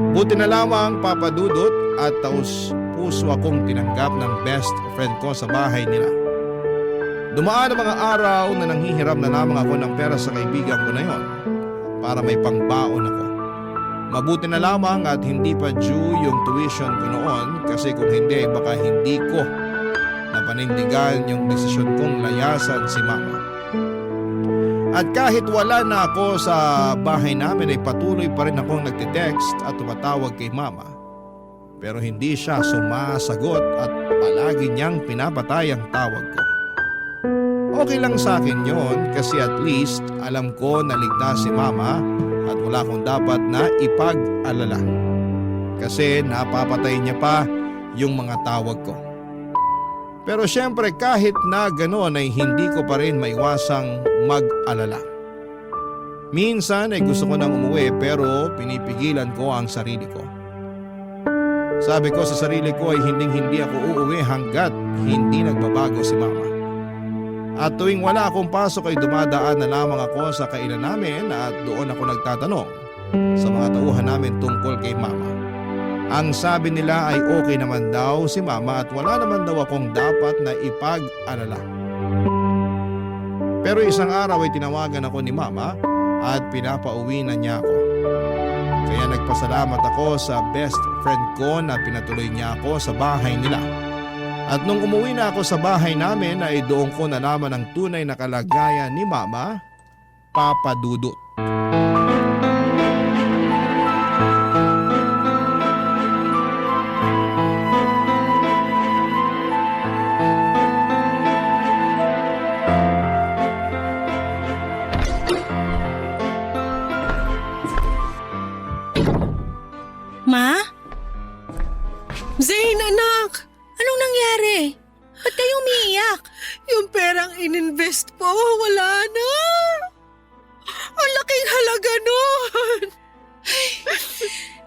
[SPEAKER 2] Buti na lamang papadudot at taos puso akong tinanggap ng best friend ko sa bahay nila. Dumaan ang mga araw na nanghihiram na lamang ako ng pera sa kaibigan ko na yon para may pangbaon ako. Mabuti na lamang at hindi pa due yung tuition ko noon kasi kung hindi baka hindi ko napanindigan yung desisyon kong layasan si mama. At kahit wala na ako sa bahay namin ay patuloy pa rin akong nagtitext at tumatawag kay mama. Pero hindi siya sumasagot at palagi niyang pinapatay ang tawag ko. Okay lang sa akin yon kasi at least alam ko na ligtas si mama at wala akong dapat na ipag-alala. Kasi napapatay niya pa yung mga tawag ko. Pero syempre kahit na ganoon ay hindi ko pa rin maiwasang mag-alala. Minsan ay gusto ko nang umuwi pero pinipigilan ko ang sarili ko. Sabi ko sa sarili ko ay hindi ako uuwi hanggat hindi nagbabago si Mama. At tuwing wala akong pasok ay dumadaan na lamang ako sa kainan namin at doon ako nagtatanong sa mga tauhan namin tungkol kay Mama. Ang sabi nila ay okay naman daw si Mama at wala naman daw akong dapat na ipag-alala. Pero isang araw ay tinawagan ako ni Mama at pinapauwi na niya ako. Kaya nagpasalamat ako sa best friend ko na pinatuloy niya ako sa bahay nila. At nung umuwi na ako sa bahay namin ay doon ko nalaman ang tunay na kalagayan ni Mama, Papa Dudut.
[SPEAKER 4] Ma?
[SPEAKER 3] Zane, anak!
[SPEAKER 4] Anong nangyari? Ba't kayo umiiyak?
[SPEAKER 3] Yung perang ininvest ko, wala na. Ang laking halaga nun.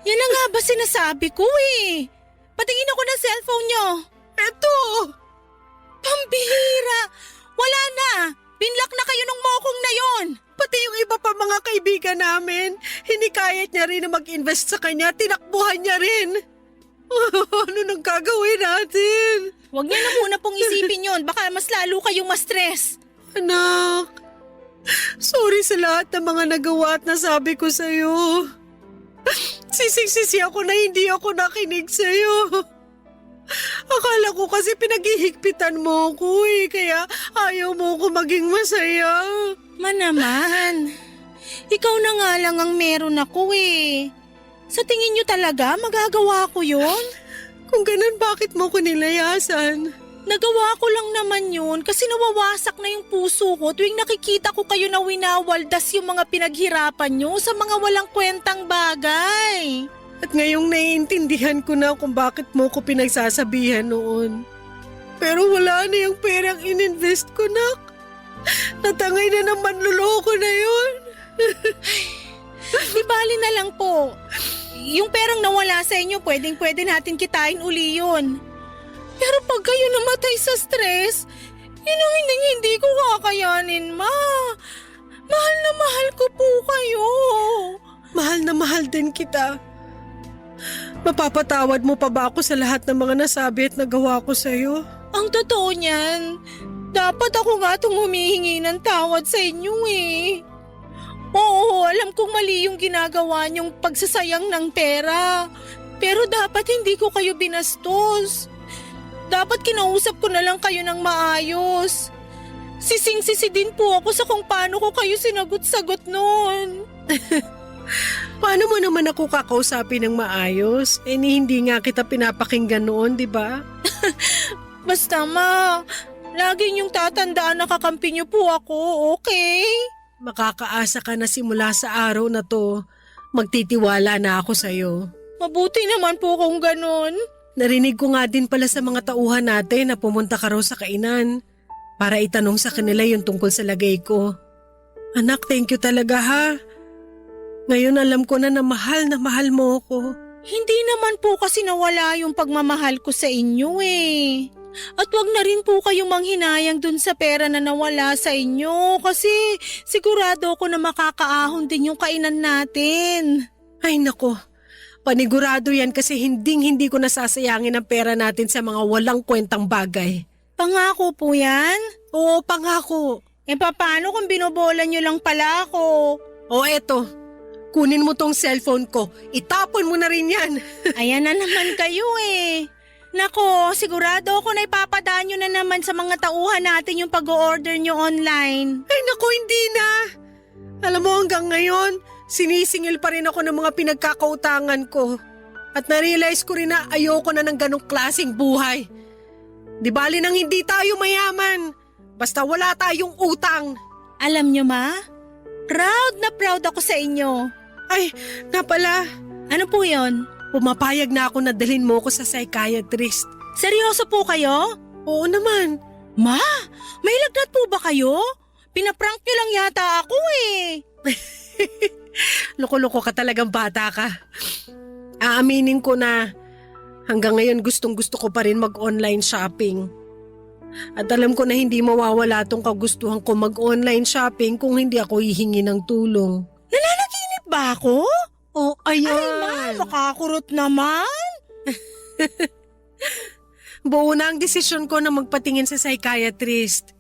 [SPEAKER 4] Yan na nga ba sinasabi ko eh. Patingin ako ng cellphone nyo.
[SPEAKER 3] Eto!
[SPEAKER 4] Pambihira! Wala na! Binlock na kayo nung mokong na yon.
[SPEAKER 3] Pati yung iba pa mga kaibigan namin, hinikayat niya rin na mag-invest sa kanya, tinakbuhan niya rin. Ano nang gagawin natin?
[SPEAKER 4] Huwag niyo na muna pong isipin yon. Baka mas lalo kayong ma-stress.
[SPEAKER 3] Anak, sorry sa lahat ng mga nagawa at nasabi ko sa'yo. Sisig-sisi ako na hindi ako nakinig sa'yo. Akala ko kasi pinaghihigpitan mo ko kaya ayaw mo ko maging masaya.
[SPEAKER 4] Naman, ikaw na nga lang ang meron ako eh. Sa tingin niyo talaga magagawa ko yon?
[SPEAKER 3] Kung ganun, bakit mo ko nilayasan?
[SPEAKER 4] Nagawa ko lang naman yun kasi nawawasak na yung puso ko tuwing nakikita ko kayo na winawaldas yung mga pinaghirapan nyo sa mga walang kwentang bagay.
[SPEAKER 3] At ngayong naiintindihan ko na kung bakit mo ko pinagsasabihan noon. Pero wala na yung perang ininvest ko, nak. Natangay na ng manluloko na yun.
[SPEAKER 4] Di bali na lang po. Yung perang nawala sa inyo, pwede natin kitain uli yun. Pero pag kayo namatay sa stress, yun ang hindi ko kakayanin, ma. Mahal na mahal ko po kayo.
[SPEAKER 3] Mahal na mahal din kita. Mapapatawad mo pa ba ako sa lahat ng mga nasabi at nagawa ko sa'yo?
[SPEAKER 4] Ang totoo niyan, dapat ako nga itong humihingi ng tawad sa inyo eh. Oo, alam kong mali yung ginagawa niyong pagsasayang ng pera. Pero dapat hindi ko kayo binastos. Dapat kinausap ko na lang kayo ng maayos. Sising-sisi din po ako sa kung paano ko kayo sinagot-sagot noon.
[SPEAKER 3] Paano mo naman ako kakausapin ng maayos? Hindi nga kita pinapakinggan noon, di ba?
[SPEAKER 4] Basta ma, lagi niyong tatandaan na kakampi niyo po ako, okay?
[SPEAKER 3] Makakaasa ka na simula sa araw na to. Magtitiwala na ako sa'yo.
[SPEAKER 4] Mabuti naman po kung ganon.
[SPEAKER 3] Narinig ko nga din pala sa mga tauhan natin na pumunta ka raw sa kainan para itanong sa kanila yung tungkol sa lagay ko. Anak, thank you talaga ha. Ngayon alam ko na mahal mo ako.
[SPEAKER 4] Hindi naman po kasi nawala yung pagmamahal ko sa inyo eh. At wag na rin po kayong manghinayang dun sa pera na nawala sa inyo kasi sigurado ako na makakaahon din yung kainan natin.
[SPEAKER 3] Ay nako, panigurado yan kasi hindi ko nasasayangin ang pera natin sa mga walang kwentang bagay.
[SPEAKER 4] Pangako po yan?
[SPEAKER 3] Oo, pangako.
[SPEAKER 4] Paano kung binobola nyo lang pala ako?
[SPEAKER 3] O eto, kunin mo tong cellphone ko, itapon mo na rin yan.
[SPEAKER 4] Ayan na naman kayo eh. Nako, sigurado ako na ipapadaan nyo na naman sa mga tauhan natin yung pag-o-order nyo online.
[SPEAKER 3] Ay nako, hindi na. Alam mo hanggang ngayon, sinisingil pa rin ako ng mga pinagkakautangan ko. At na-realize ko rin na ayoko na ng ganong klaseng buhay. Di bali nang hindi tayo mayaman, basta wala tayong utang.
[SPEAKER 4] Alam nyo ma, proud na proud ako sa inyo.
[SPEAKER 3] Ay, napala.
[SPEAKER 4] Ano po yon?
[SPEAKER 3] Pumapayag na ako na dalhin mo ko sa psychiatrist.
[SPEAKER 4] Seryoso po kayo?
[SPEAKER 3] Oo naman.
[SPEAKER 4] Ma, may lagnat po ba kayo? Pinaprank nyo lang yata ako eh.
[SPEAKER 3] Loko-loko ka talagang bata ka. Aaminin ko na hanggang ngayon gustong-gusto ko pa rin mag-online shopping. At alam ko na hindi mawawala tong kagustuhan ko mag-online shopping kung hindi ako hihingi ng tulong.
[SPEAKER 4] Nananaginip ba ako?
[SPEAKER 3] Oh, ayan.
[SPEAKER 4] Ay man, makakurot naman.
[SPEAKER 3] Buo na ang desisyon ko na magpatingin sa psychiatrist.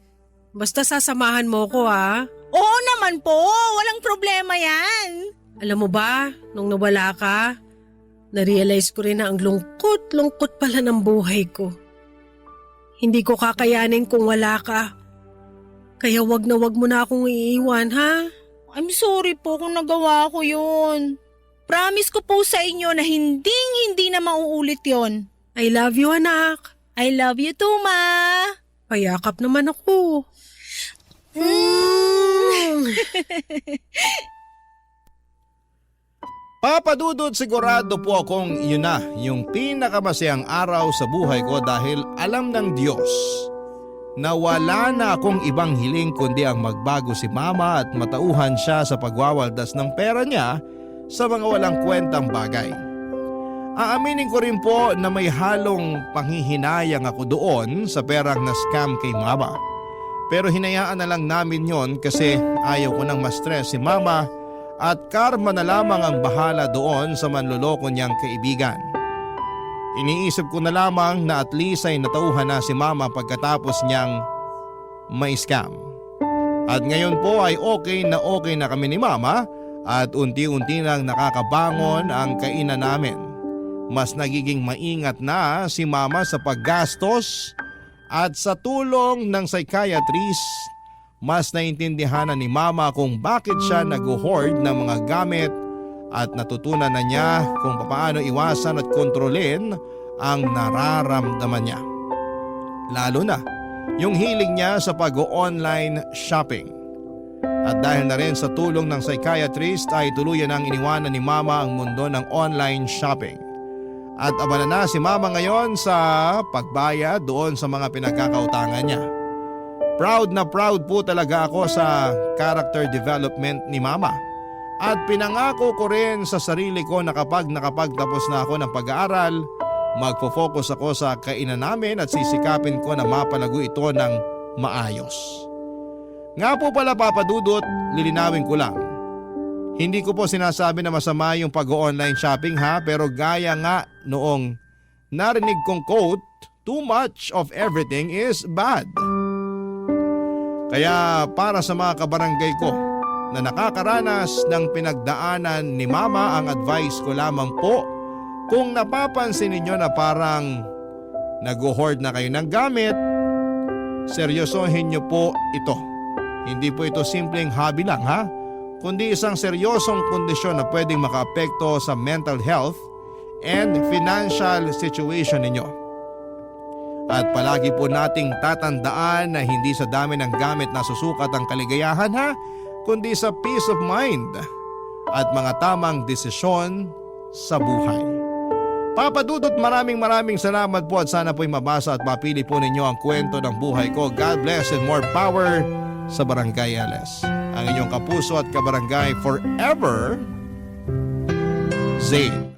[SPEAKER 3] Basta sasamahan mo ko ha.
[SPEAKER 4] Oo naman po, walang problema yan.
[SPEAKER 3] Alam mo ba, nung nawala ka, na-realize ko rin na ang lungkot pala ng buhay ko. Hindi ko kakayanin kung wala ka. Kaya wag mo na akong iiwan ha.
[SPEAKER 4] I'm sorry po kung nagawa ko yun. Promise ko po sa inyo na hindi na mauulit yon.
[SPEAKER 3] I love you anak.
[SPEAKER 4] I love you too, ma.
[SPEAKER 3] Payakap naman ako.
[SPEAKER 2] Papa Dudut, sigurado po akong yun na yung pinakamasayang araw sa buhay ko dahil alam ng Diyos na wala na akong ibang hiling kundi ang magbago si Mama at matauhan siya sa pagwawaldas ng pera niya sa mga walang kwentang bagay. Aaminin ko rin po na may halong panghihinayang ako doon sa perang na scam kay Mama. Pero hinayaan na lang namin yon kasi ayaw ko nang ma-stress si Mama at karma na lamang ang bahala doon sa manloloko niyang kaibigan. Iniisip ko na lamang na at least ay natauhan na si Mama pagkatapos niyang may scam. At ngayon po ay okay na kami ni Mama at unti-unti nang nakakabangon ang kainan namin. Mas nagiging maingat na si Mama sa paggastos at sa tulong ng psychiatrist, mas naintindihan na ni Mama kung bakit siya nag-hoard ng mga gamit at natutunan na niya kung paano iwasan at kontrolin ang nararamdaman niya. Lalo na yung hiling niya sa pag-online shopping. At dahil na rin sa tulong ng psychiatrist ay tuluyan ang iniwanan ni Mama ang mundo ng online shopping. At abala na si Mama ngayon sa pagbayad doon sa mga pinagkakautangan niya. Proud na proud po talaga ako sa character development ni Mama. At pinangako ko rin sa sarili ko na kapag nakapagtapos na ako ng pag-aaral, magfo-focus ako sa kainan namin at sisikapin ko na mapalago ito ng maayos. Nga po pala Papa Dudut, lilinawin ko lang. Hindi ko po sinasabi na masama yung pag-online shopping ha, pero gaya nga noong narinig kong quote, too much of everything is bad. Kaya para sa mga kabarangay ko na nakakaranas ng pinagdaanan ni Mama, ang advice ko lamang po, kung napapansin ninyo na parang nag-hoard na kayo ng gamit, seryosohin nyo po ito. Hindi po ito simpleng hobby lang ha, kundi isang seryosong kondisyon na pwedeng makaapekto sa mental health and financial situation ninyo. At palagi po nating tatandaan na hindi sa dami ng gamit na susukat ang kaligayahan ha, kundi sa peace of mind at mga tamang desisyon sa buhay. Papa Dudut, maraming salamat po at sana po'y mabasa at mapili po ninyo ang kwento ng buhay ko. God bless and more power sa Barangay LS. Ang inyong kapuso at kabarangay forever, Zane.